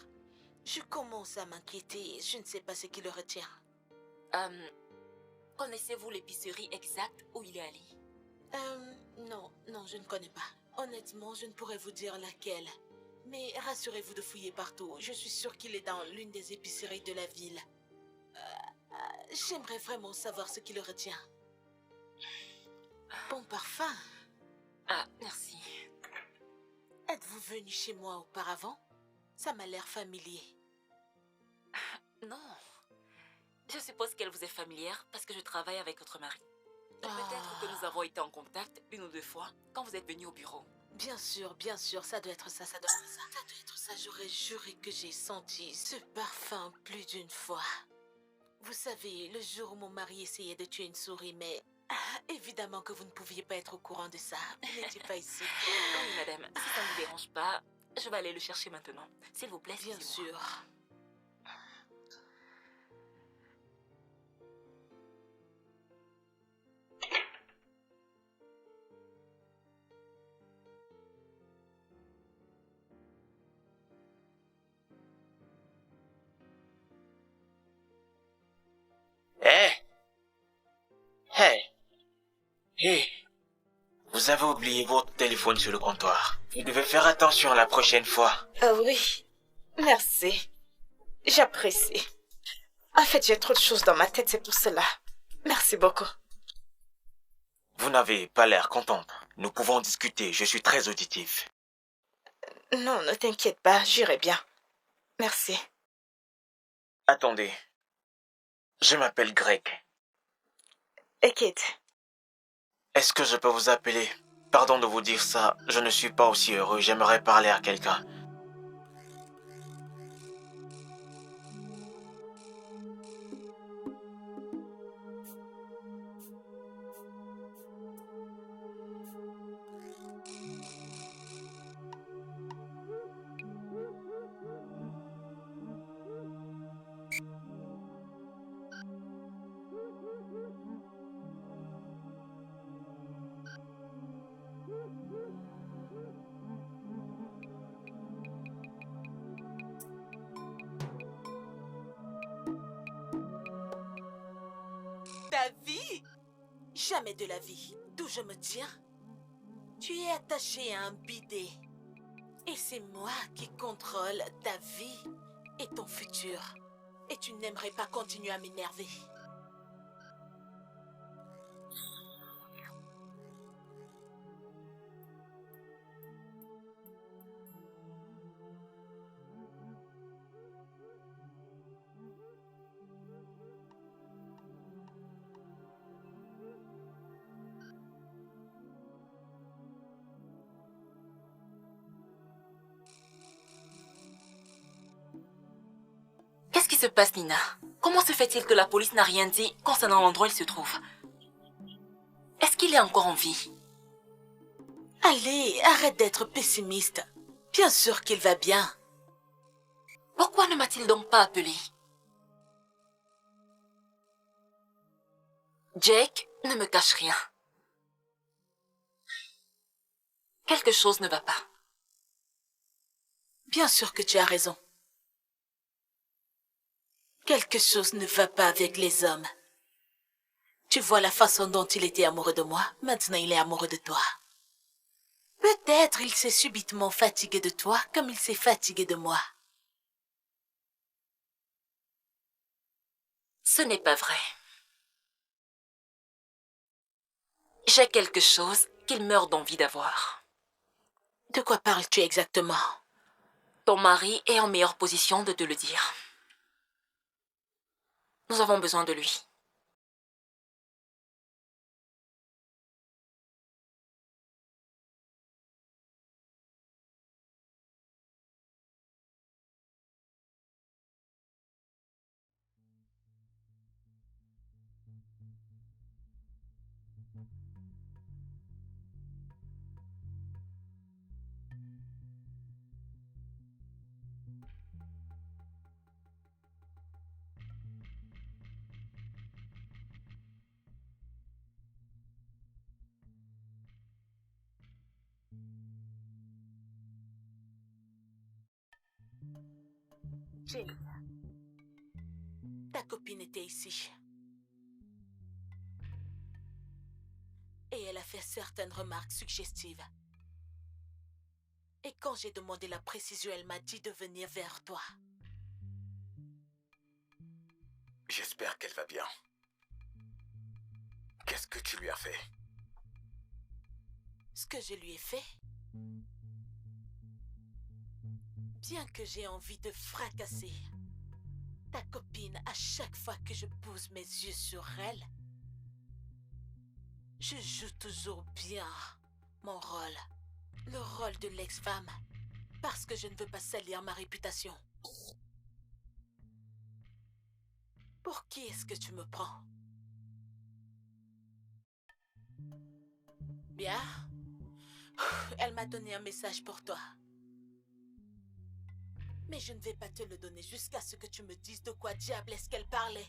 Je commence à m'inquiéter. Je ne sais pas ce qui le retient. Connaissez-vous l'épicerie exacte où il est allé? Non, je ne connais pas. Honnêtement, je ne pourrais vous dire laquelle. Mais rassurez-vous de fouiller partout. Je suis sûre qu'il est dans l'une des épiceries de la ville. J'aimerais vraiment savoir ce qui le retient. Bon parfum. Ah, merci. Êtes-vous venu chez moi auparavant? Ça m'a l'air familier. Non. Je suppose qu'elle vous est familière parce que je travaille avec votre mari. Peut-être que nous avons été en contact 1 ou 2 fois quand vous êtes venu au bureau. Bien sûr, ça doit être ça, ça doit être ça. Ça doit être ça, j'aurais juré que j'ai senti ce parfum plus d'une fois. Vous savez, le jour où mon mari essayait de tuer une souris, mais évidemment que vous ne pouviez pas être au courant de ça. Vous n'étiez pas ici. Oui, madame, si ça ne vous dérange pas, je vais aller le chercher maintenant. S'il vous plaît, Bien excusez-moi. sûr. Hé! Hé! Vous avez oublié votre téléphone sur le comptoir. Vous devez faire attention la prochaine fois. Oui, merci. J'apprécie. En fait, j'ai trop de choses dans ma tête, c'est pour cela. Merci beaucoup. Vous n'avez pas l'air contente. Nous pouvons discuter, je suis très auditif. Non, ne t'inquiète pas, j'irai bien. Merci. Attendez. Je m'appelle Greg. Et Kate, Est-ce que je peux vous appeler? Pardon de vous dire ça, je ne suis pas aussi heureux, j'aimerais parler à quelqu'un. la vie? Jamais de la vie. D'où je me tiens? Tu es attaché à un bidet. Et c'est moi qui contrôle ta vie et ton futur. Et tu n'aimerais pas continuer à m'énerver. Qu'est-ce qui se passe, Nina? Comment se fait-il que la police n'a rien dit concernant l'endroit où il se trouve? Est-ce qu'il est encore en vie? Allez, arrête d'être pessimiste. Bien sûr qu'il va bien. Pourquoi ne m'a-t-il donc pas appelé? Jake, ne me cache rien. Quelque chose ne va pas. Bien sûr que tu as raison. Quelque chose ne va pas avec les hommes. Tu vois la façon dont il était amoureux de moi, maintenant il est amoureux de toi. Peut-être il s'est subitement fatigué de toi comme il s'est fatigué de moi. Ce n'est pas vrai. J'ai quelque chose qu'il meurt d'envie d'avoir. De quoi parles-tu exactement? Ton mari est en meilleure position de te le dire. Nous avons besoin de lui. Jake, ta copine était ici. Et elle a fait certaines remarques suggestives. Et quand j'ai demandé la précision, elle m'a dit de venir vers toi. J'espère qu'elle va bien. Qu'est-ce que tu lui as fait? Ce que je lui ai fait, bien que j'ai envie de fracasser ta copine à chaque fois que je pose mes yeux sur elle, je joue toujours bien mon rôle, le rôle de l'ex-femme, parce que je ne veux pas salir ma réputation. Pour qui est-ce que tu me prends? Bien. Elle m'a donné un message pour toi. Mais je ne vais pas te le donner jusqu'à ce que tu me dises de quoi diable est-ce qu'elle parlait.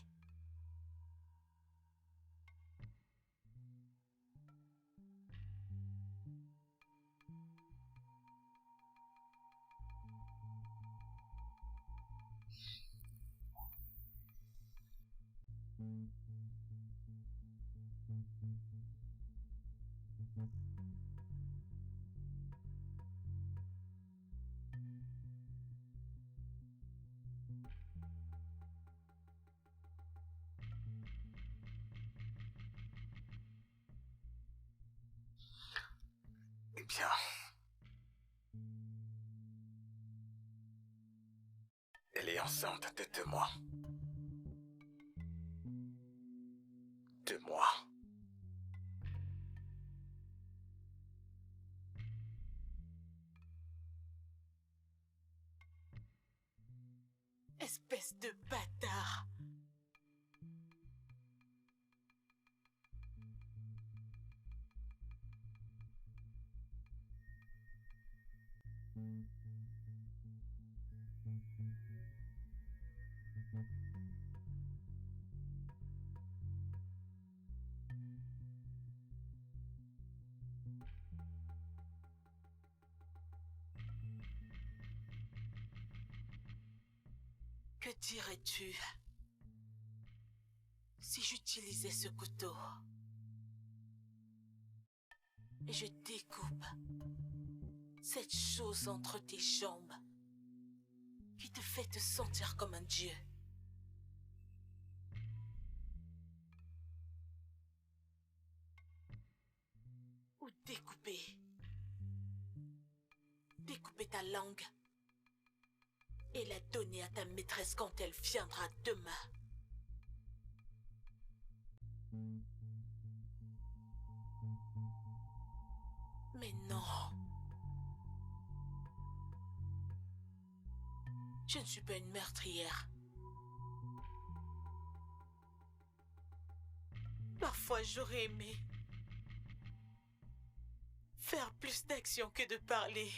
Eh bien. Elle est enceinte de 2 mois. 2 mois. Espèce de bâtard. Que dirais-tu Si j'utilisais ce couteau, et je découpe cette chose entre tes jambes qui te fait te sentir comme un dieu. Ou découper ta langue et la donner à ta maîtresse quand elle viendra demain. Mais non. Je ne suis pas une meurtrière. Parfois, j'aurais aimé faire plus d'action que de parler.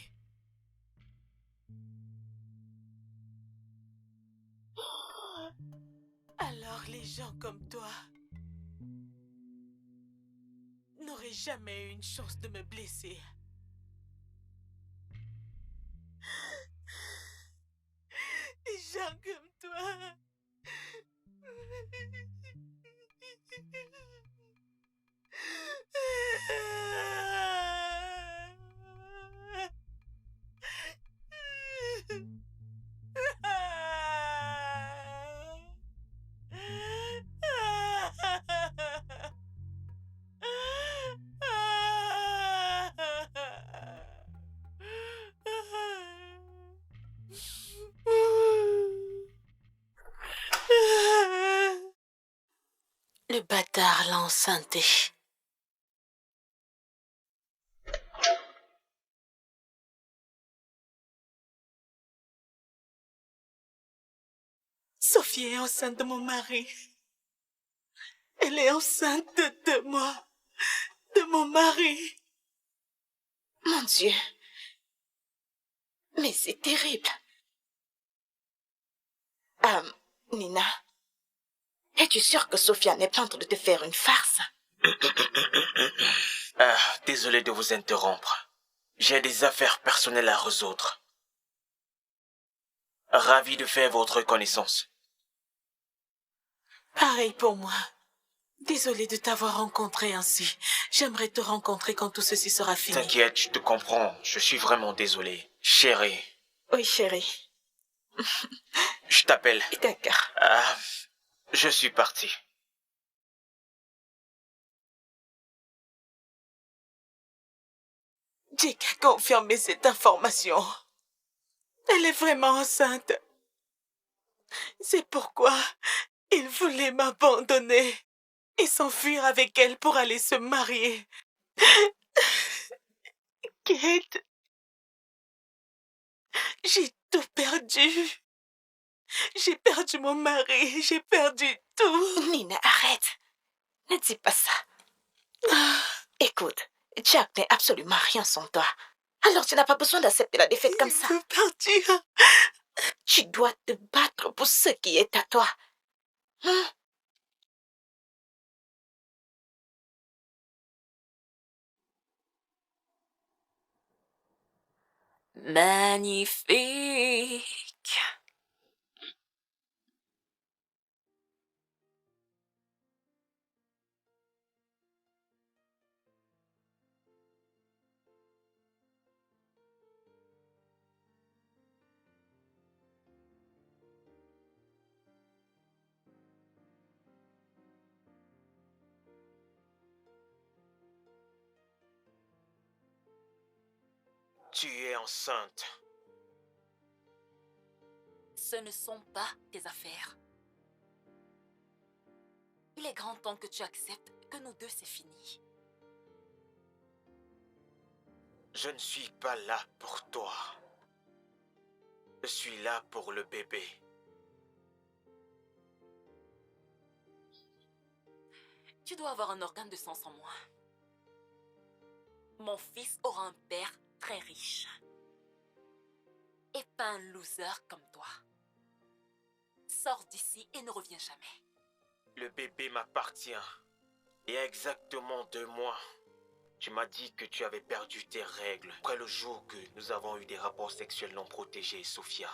Alors les gens comme toi n'auraient jamais eu une chance de me blesser. Les gens comme toi. Le bâtard l'a enceinté. Sophie est enceinte de mon mari. Elle est enceinte de moi, de mon mari. Mon Dieu. Mais c'est terrible. Nina, es-tu sûre que Sophia n'est pas en train de te faire une farce? Désolé de vous interrompre. J'ai des affaires personnelles à résoudre. Ravi de faire votre connaissance. Pareil pour moi. Désolée de t'avoir rencontré ainsi. J'aimerais te rencontrer quand tout ceci sera fini. T'inquiète, je te comprends. Je suis vraiment désolé. Chérie. Oui, chérie. Je t'appelle. D'accord. Je suis parti. Jake a confirmé cette information. Elle est vraiment enceinte. C'est pourquoi il voulait m'abandonner et s'enfuir avec elle pour aller se marier. Kate, j'ai tout perdu. J'ai perdu mon mari, j'ai perdu tout. Nina, arrête. Ne dis pas ça. Écoute, Jack n'est absolument rien sans toi. Alors tu n'as pas besoin d'accepter la défaite comme ça. Il veut partir. Tu dois te battre pour ce qui est à toi. Hein? Magnifique. Tu es enceinte. Ce ne sont pas tes affaires. Il est grand temps que tu acceptes que nous deux, c'est fini. Je ne suis pas là pour toi. Je suis là pour le bébé. Tu dois avoir un organe de sang sans moi. Mon fils aura un père très riche. Et pas un loser comme toi. Sors d'ici et ne reviens jamais. Le bébé m'appartient. Il y a exactement 2 mois, tu m'as dit que tu avais perdu tes règles après le jour que nous avons eu des rapports sexuels non protégés, Sophia.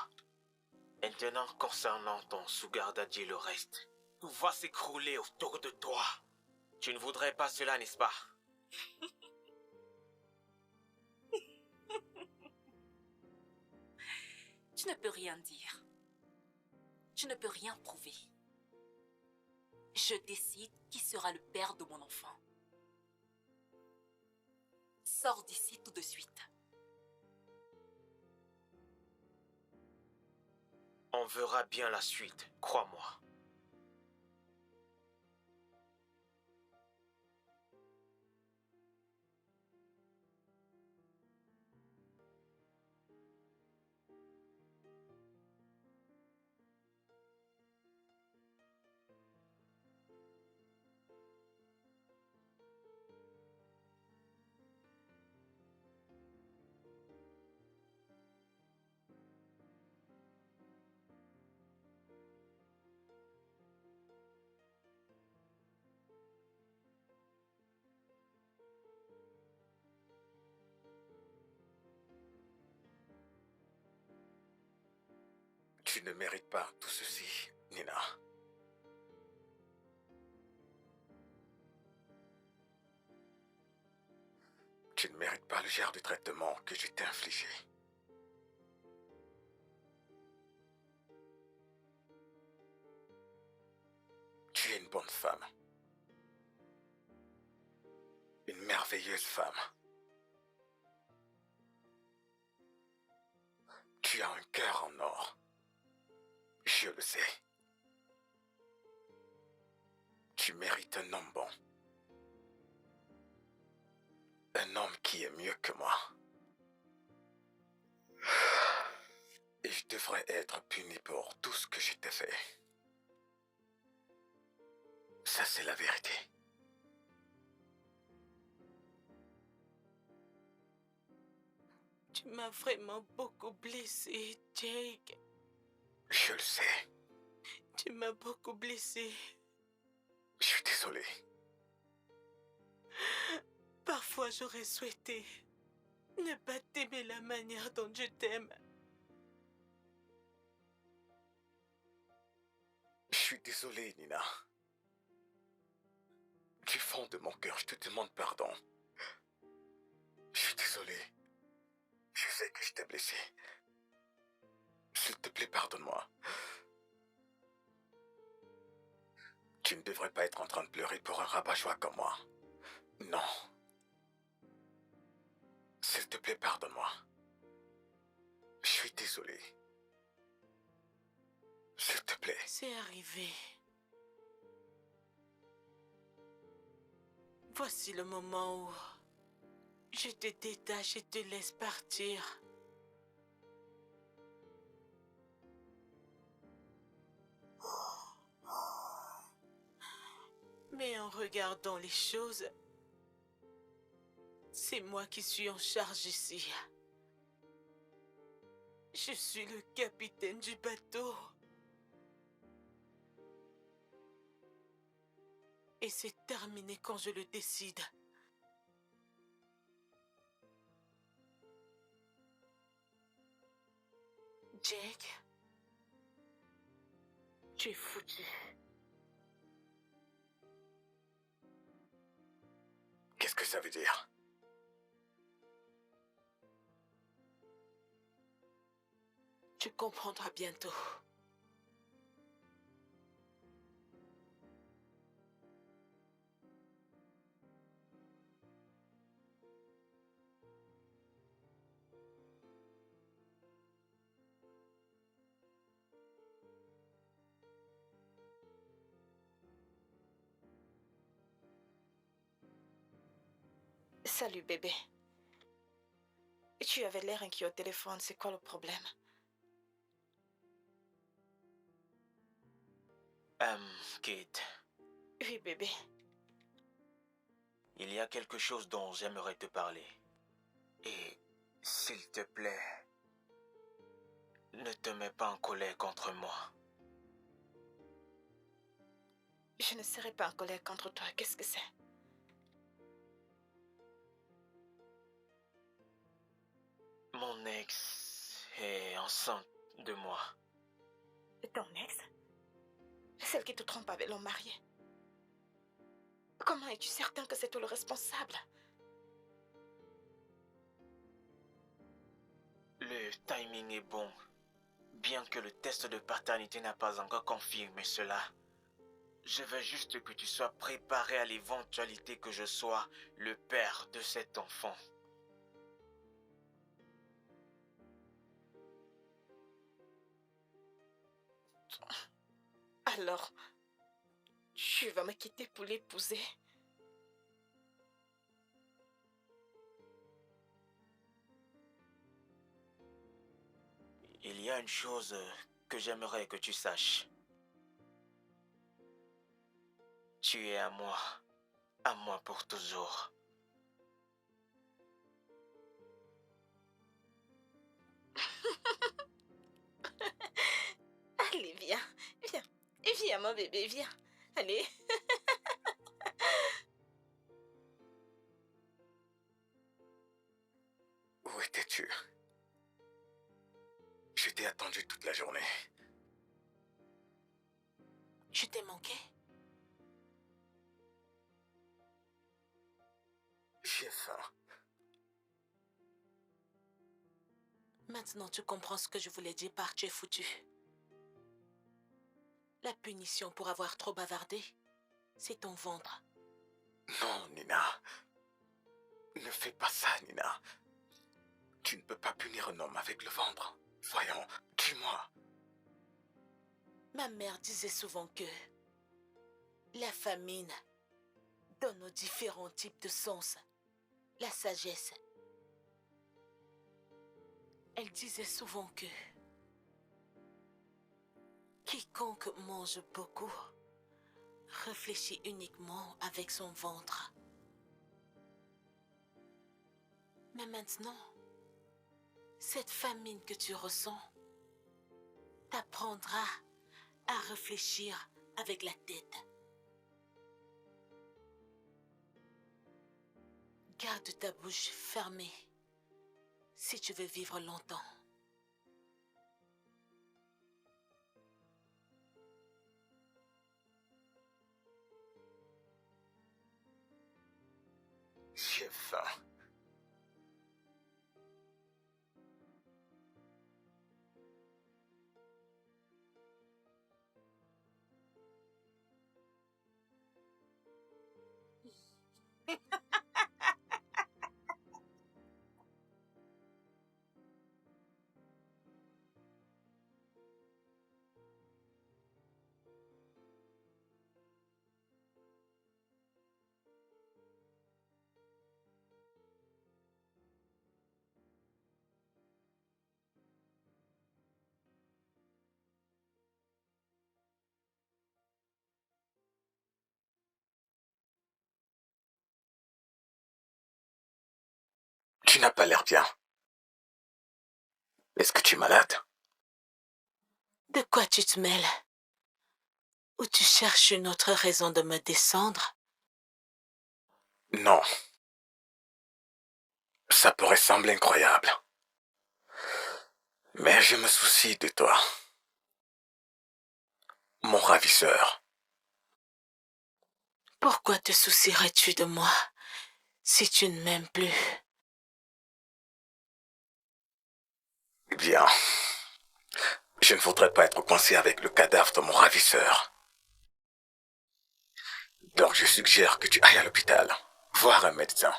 Maintenant, concernant ton sugar daddy, le reste, tout va s'écrouler autour de toi. Tu ne voudrais pas cela, n'est-ce pas? Tu ne peux rien dire. Tu ne peux rien prouver. Je décide qui sera le père de mon enfant. Sors d'ici tout de suite. On verra bien la suite, crois-moi. Tu ne mérites pas tout ceci, Nina. Tu ne mérites pas le genre de traitement que je t'ai infligé. Tu es une bonne femme. Une merveilleuse femme. Tu as un cœur en or. Je le sais. Tu mérites un homme bon. Un homme qui est mieux que moi. Et je devrais être puni pour tout ce que je t'ai fait. Ça, c'est la vérité. Tu m'as vraiment beaucoup blessé, Jake. Je le sais. Tu m'as beaucoup blessé. Je suis désolé. Parfois, j'aurais souhaité ne pas t'aimer la manière dont je t'aime. Je suis désolé, Nina. Du fond de mon cœur, je te demande pardon. Je suis désolé. Je sais que je t'ai blessé. S'il te plaît, pardonne-moi. Tu ne devrais pas être en train de pleurer pour un rabat-joie comme moi. Non. S'il te plaît, pardonne-moi. Je suis désolé. S'il te plaît. C'est arrivé. Voici le moment où je te détache et te laisse partir. Mais en regardant les choses, c'est moi qui suis en charge ici. Je suis le capitaine du bateau. Et c'est terminé quand je le décide. Jake, tu es foutu. Qu'est-ce que ça veut dire? Tu comprendras bientôt. Salut bébé. Tu avais l'air inquiet au téléphone, c'est quoi le problème? Kate, Oui bébé. il y a quelque chose dont j'aimerais te parler. Et s'il te plaît, ne te mets pas en colère contre moi. Je ne serai pas en colère contre toi, qu'est-ce que c'est? Mon ex est enceinte de moi. Ton ex? celle qui te trompe avec l'homme marié. Comment es-tu certain que c'est toi le responsable? Le timing est bon. Bien que le test de paternité n'a pas encore confirmé cela, je veux juste que tu sois préparé à l'éventualité que je sois le père de cet enfant. Alors, tu vas me quitter pour l'épouser? Il y a une chose que j'aimerais que tu saches. Tu es à moi pour toujours. Allez, viens, viens, viens mon bébé, viens. Allez. Où étais-tu? Je t'ai attendu toute la journée. Je t'ai manqué? J'ai faim. Maintenant, tu comprends ce que je voulais dire par tu es foutu. La punition pour avoir trop bavardé, c'est ton ventre. Non, Nina. Ne fais pas ça, Nina. Tu ne peux pas punir un homme avec le ventre. Voyons, dis-moi. Ma mère disait souvent que la famine donne aux différents types de sens la sagesse. Elle disait souvent que quiconque mange beaucoup réfléchit uniquement avec son ventre. Mais maintenant, cette famine que tu ressens t'apprendra à réfléchir avec la tête. Garde ta bouche fermée si tu veux vivre longtemps. J'ai faim. Tu n'as pas l'air bien. Est-ce que tu es malade? De quoi tu te mêles? Ou tu cherches une autre raison de me descendre? Non. Ça pourrait sembler incroyable. Mais je me soucie de toi. Mon ravisseur. Pourquoi te soucierais-tu de moi si tu ne m'aimes plus? Bien. Je ne voudrais pas être coincé avec le cadavre de mon ravisseur. Donc je suggère que tu ailles à l'hôpital, voir un médecin.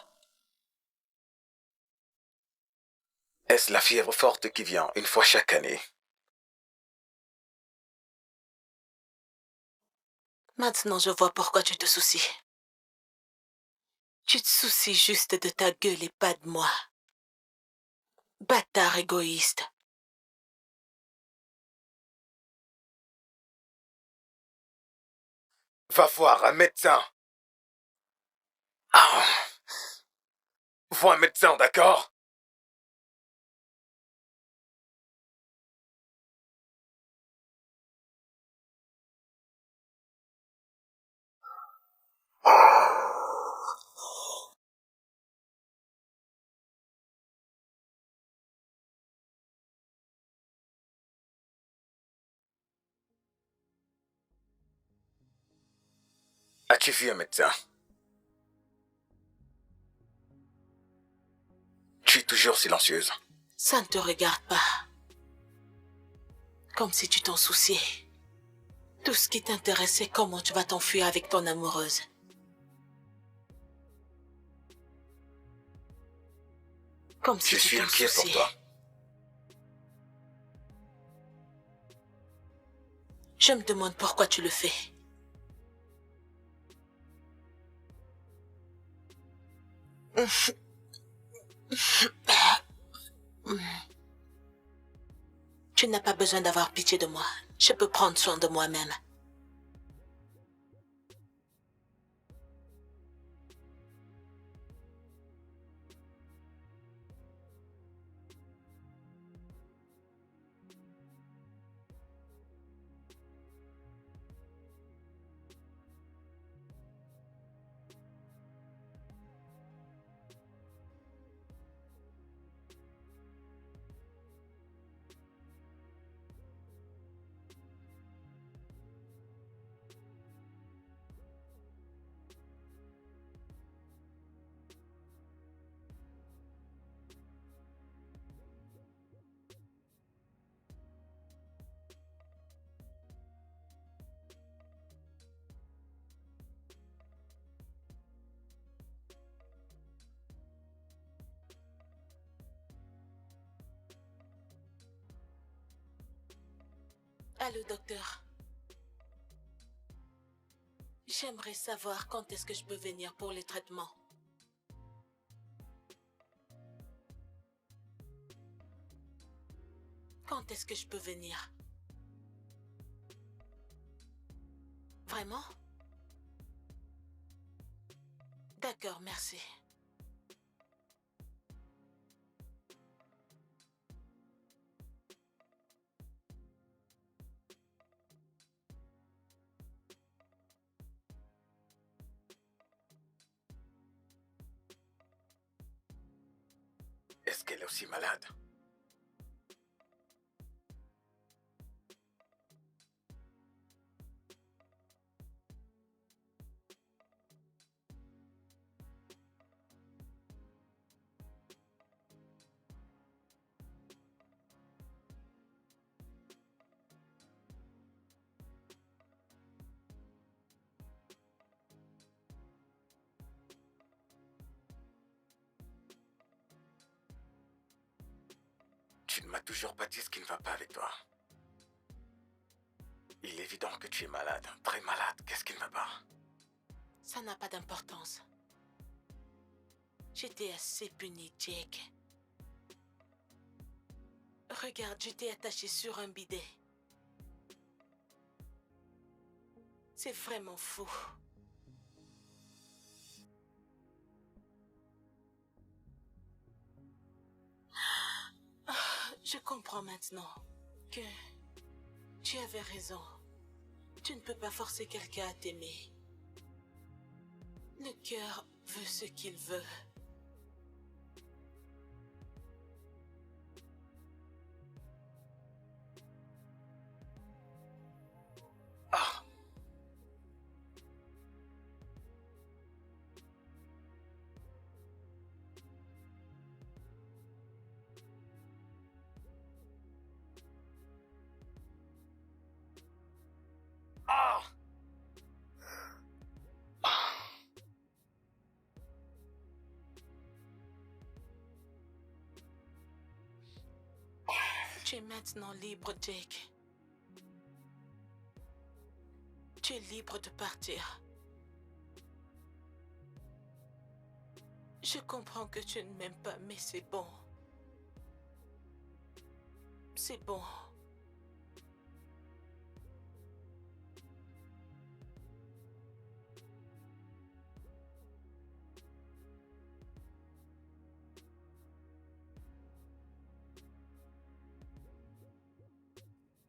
Est-ce la fièvre forte qui vient une fois chaque année? Maintenant, je vois pourquoi tu te soucies. Tu te soucies juste de ta gueule et pas de moi. Bâtard égoïste. Va voir un médecin. Ah. Vois un médecin, d'accord? As-tu vu un médecin? Tu es toujours silencieuse. Ça ne te regarde pas. Comme si tu t'en souciais. Tout ce qui t'intéresse, c'est comment tu vas t'enfuir avec ton amoureuse. Comme si Je tu suis t'en inquiet pour souciais. toi. Je me demande pourquoi tu le fais. Tu n'as pas besoin d'avoir pitié de moi. Je peux prendre soin de moi-même. Allô, docteur. J'aimerais savoir quand est-ce que je peux venir pour les traitements. Quand est-ce que je peux venir? Vraiment? D'accord, merci. Est-ce qu'elle est aussi malade? Tu ne m'as toujours pas dit ce qui ne va pas avec toi. Il est évident que tu es malade, très malade. Qu'est-ce qui ne va pas? Ça n'a pas d'importance. J'étais assez punie, Jake. Regarde, j'étais attachée sur un bidet. C'est vraiment fou. Je comprends maintenant que tu avais raison. Tu ne peux pas forcer quelqu'un à t'aimer. Le cœur veut ce qu'il veut. Ah! Ah! Tu es maintenant libre, Jake. Tu es libre de partir. Je comprends que tu ne m'aimes pas, mais c'est bon. C'est bon.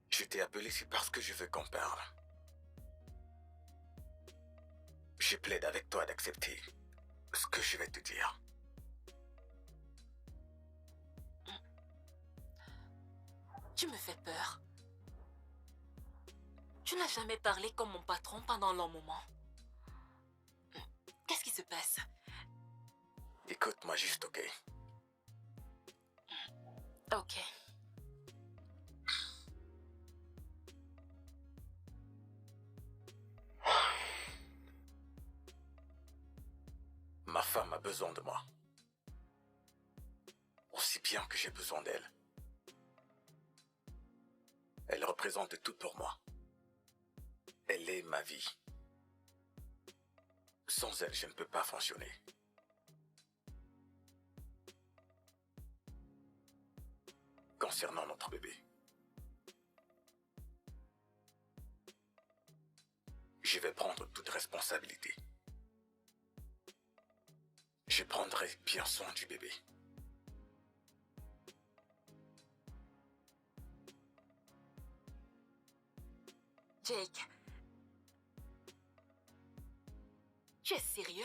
Je t'ai appelé ici parce que je veux qu'on parle. Je plaide avec toi d'accepter ce que je vais te dire. Tu me fais peur. Tu n'as jamais parlé comme mon patron pendant un long moment. se passe? Écoute-moi juste, ok? Ok. Ma femme a besoin de moi. Aussi bien que j'ai besoin d'elle. Elle représente tout pour moi. Elle est ma vie. Sans elle, je ne peux pas fonctionner. Concernant notre bébé, je vais prendre toute responsabilité. Je prendrai bien soin du bébé. Jake. Tu es sérieux?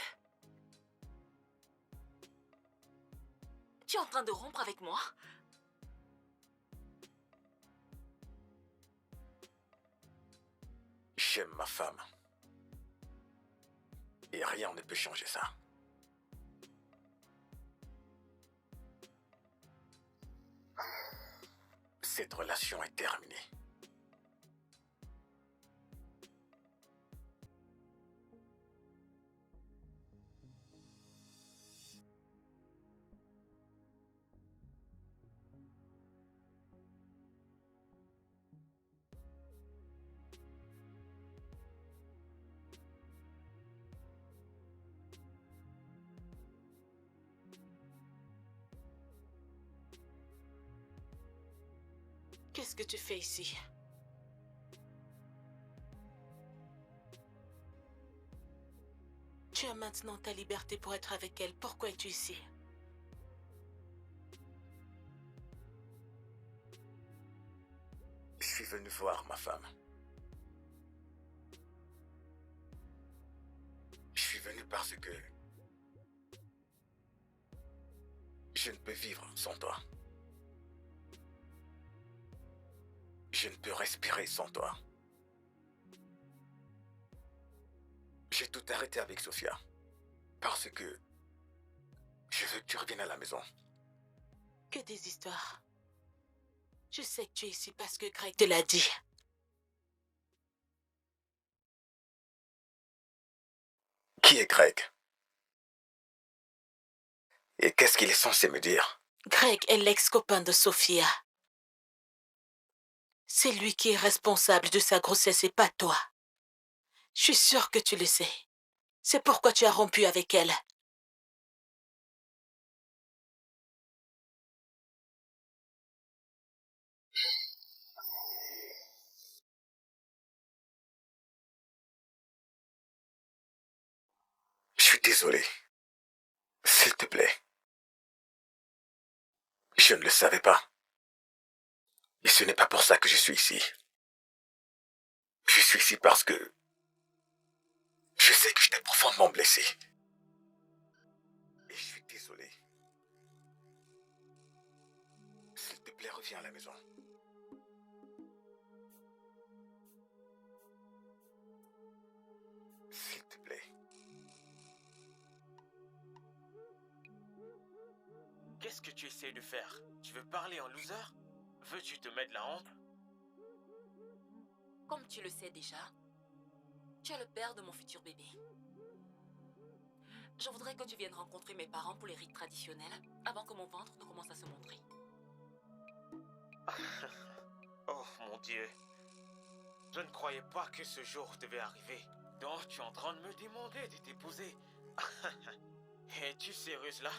Tu es en train de rompre avec moi? J'aime ma femme. Et rien ne peut changer ça. Cette relation est terminée. Qu'est-ce que tu fais ici? Tu as maintenant ta liberté pour être avec elle. Pourquoi es-tu ici? Je suis venu voir ma femme. Je suis venu parce que je ne peux vivre sans toi. Je ne peux respirer sans toi. J'ai tout arrêté avec Sophia. Parce que je veux que tu reviennes à la maison. Que des histoires. Je sais que tu es ici parce que Greg te l'a dit. Qui est Greg? Et qu'est-ce qu'il est censé me dire? Greg est l'ex-copain de Sophia. C'est lui qui est responsable de sa grossesse et pas toi. Je suis sûre que tu le sais. C'est pourquoi tu as rompu avec elle. Je suis désolé. S'il te plaît. Je ne le savais pas. Et ce n'est pas pour ça que je suis ici. Je suis ici parce que je sais que je t'ai profondément blessé. Et je suis désolé. S'il te plaît, reviens à la maison. S'il te plaît. Qu'est-ce que tu essaies de faire? Tu veux parler en loser? Veux-tu te mettre la honte? Comme tu le sais déjà, tu es le père de mon futur bébé. Je voudrais que tu viennes rencontrer mes parents pour les rites traditionnels avant que mon ventre ne commence à se montrer. Oh mon Dieu. Je ne croyais pas que ce jour devait arriver. Donc tu es en train de me demander de t'épouser. Es-tu sérieuse là?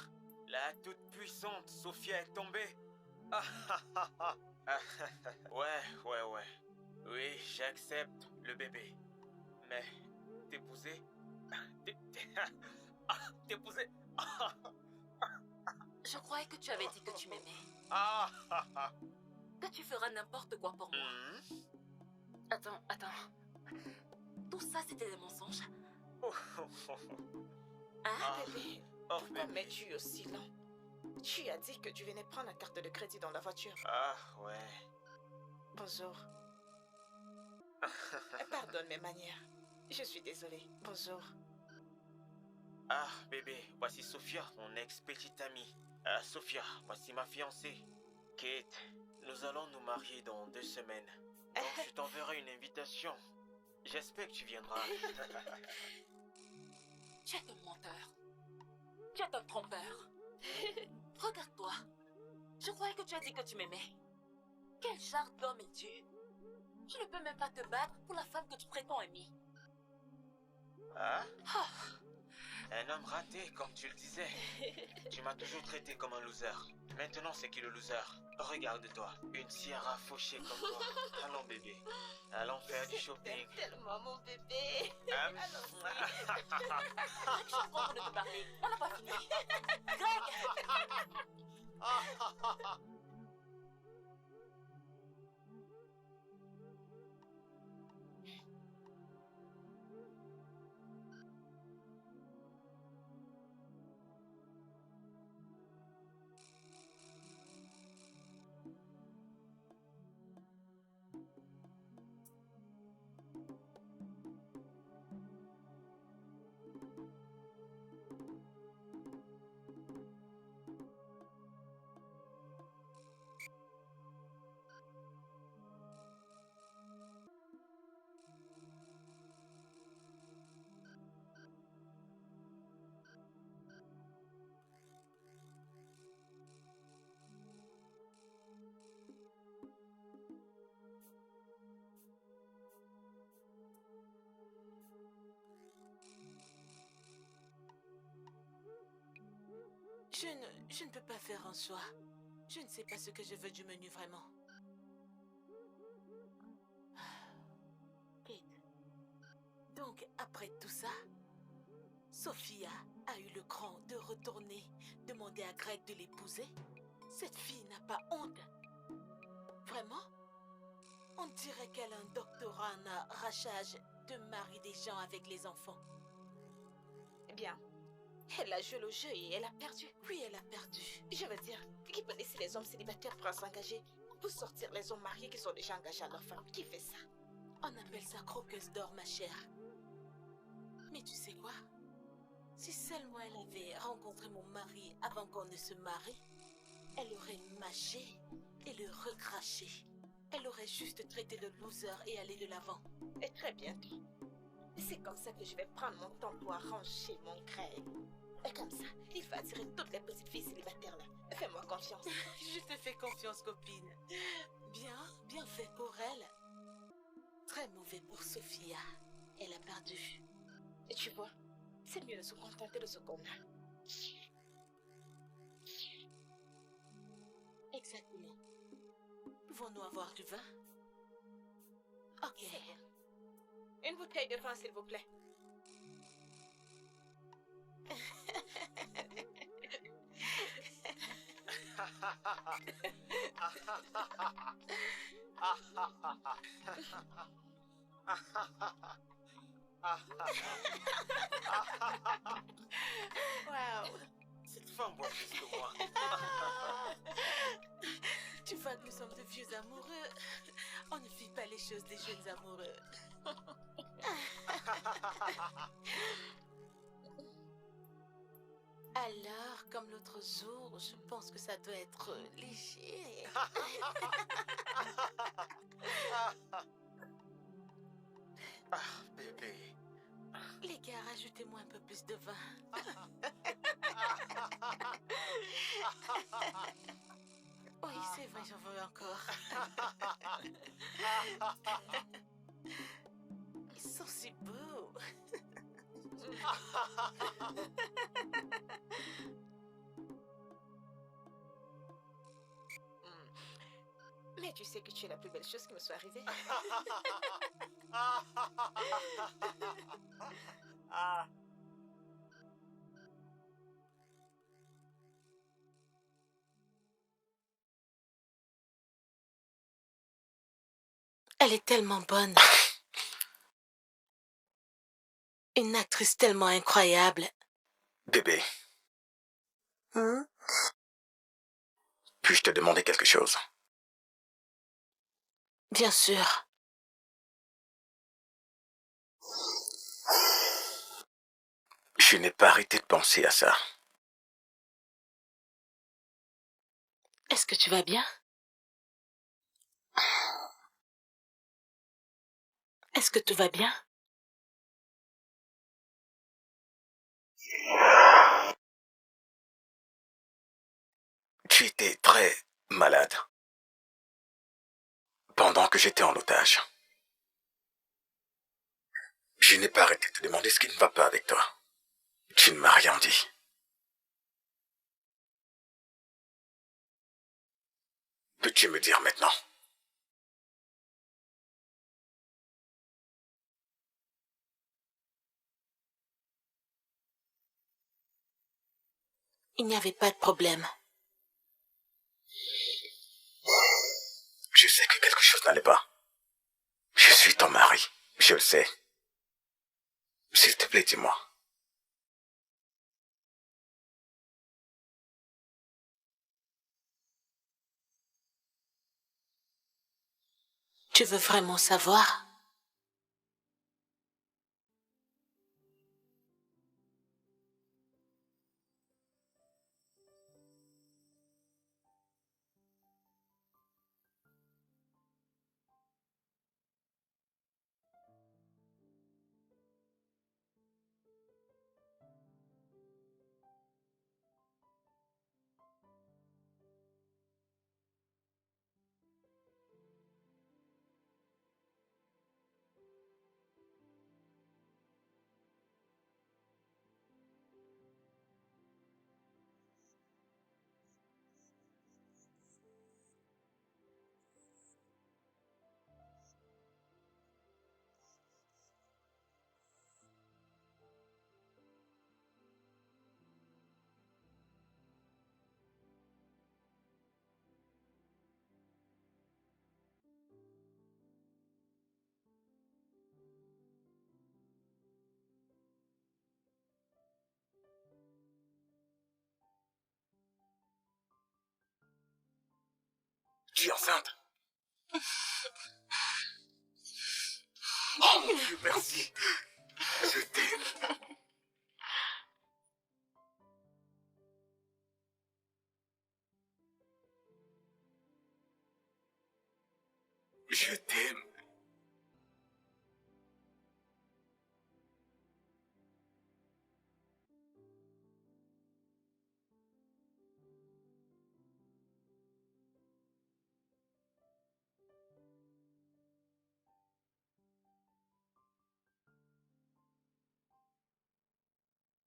La toute-puissante Sophia est tombée. Ouais. Oui, j'accepte le bébé. Mais t'épouser? T'épouser? Je croyais que tu avais dit que tu m'aimais. Que tu feras n'importe quoi pour moi. Attends. Tout ça, c'était des mensonges. Hein? Bébé, pourquoi m'es-tu aussi lent? Tu as dit que tu venais prendre la carte de crédit dans la voiture. Ah, ouais. Bonjour. Pardonne mes manières. Je suis désolée. Bonjour. Ah, bébé, voici Sophia, mon ex-petite amie. Sophia, voici ma fiancée. Kate, nous allons nous marier dans 2 semaines. Donc je t'enverrai une invitation. J'espère que tu viendras. Tu es un menteur. Tu es un trompeur. Regarde-toi. Je croyais que tu as dit que tu m'aimais. Quel genre d'homme es-tu? Tu ne peux même pas te battre pour la femme que tu prétends aimer. Ah, Ah, un homme raté, comme tu le disais. Tu m'as toujours traité comme un loser. Maintenant, c'est qui le loser? Regarde-toi, une Ciara fauchée comme toi. Allons, bébé. Allons faire du shopping. Tellement mon bébé. Greg, je suis en train de te parler. On n'a pas fini. Greg! Je ne peux pas faire en soi. Je ne sais pas ce que je veux du menu vraiment. Kate. Donc, après tout ça, Sophia a eu le cran de retourner demander à Greg de l'épouser. Cette fille n'a pas honte. Vraiment? On dirait qu'elle a un doctorat en arrachage de marier des gens avec les enfants. Eh bien, elle a joué le jeu et elle a perdu. Oui, elle a perdu. Je veux dire, qui peut laisser les hommes célibataires pour s'engager pour sortir les hommes mariés qui sont déjà engagés à leur femme? Qui fait ça? On appelle ça croqueuse d'or, ma chère. Mais tu sais quoi? Si seulement elle avait rencontré mon mari avant qu'on ne se marie, elle aurait mâché et le recraché. Elle aurait juste traité de loser et allé de l'avant. Et très bientôt. C'est comme ça que je vais prendre mon temps pour arranger mon Greg. Et comme ça, il va attirer toutes les petites filles célibataires là. Fais-moi confiance. Je te fais confiance, copine. Bien fait pour elle. Très mauvais pour Sophia. Elle a perdu. Et tu vois, c'est mieux de se contenter de ce qu'on a. Exactement. Pouvons-nous avoir du vin? Ok. Une bouteille de vin, s'il vous plaît. Wow. Cette femme boit plus que moi. Tu vois que nous sommes de vieux amoureux. On ne fait pas les choses des jeunes amoureux. Alors, comme l'autre jour, je pense que ça doit être léger. Ah, bébé. Les gars, rajoutez-moi un peu plus de vin. Oui, c'est vrai, j'en veux encore. Ils sont si beaux. Mais tu sais que tu es la plus belle chose qui me soit arrivée. Elle est tellement bonne. Une actrice tellement incroyable. Bébé, puis-je te demander quelque chose? Bien sûr. Je n'ai pas arrêté de penser à ça. Est-ce que tu vas bien? Est-ce que tout va bien? Tu étais très malade pendant que j'étais en otage. Je n'ai pas arrêté de te demander ce qui ne va pas avec toi. Tu ne m'as rien dit. Peux-tu me dire maintenant? Il n'y avait pas de problème. Je sais que quelque chose n'allait pas. Je suis ton mari, je le sais. S'il te plaît, dis-moi. Tu veux vraiment savoir? Tu es enceinte? Oh mon Dieu, merci. Je t'aime.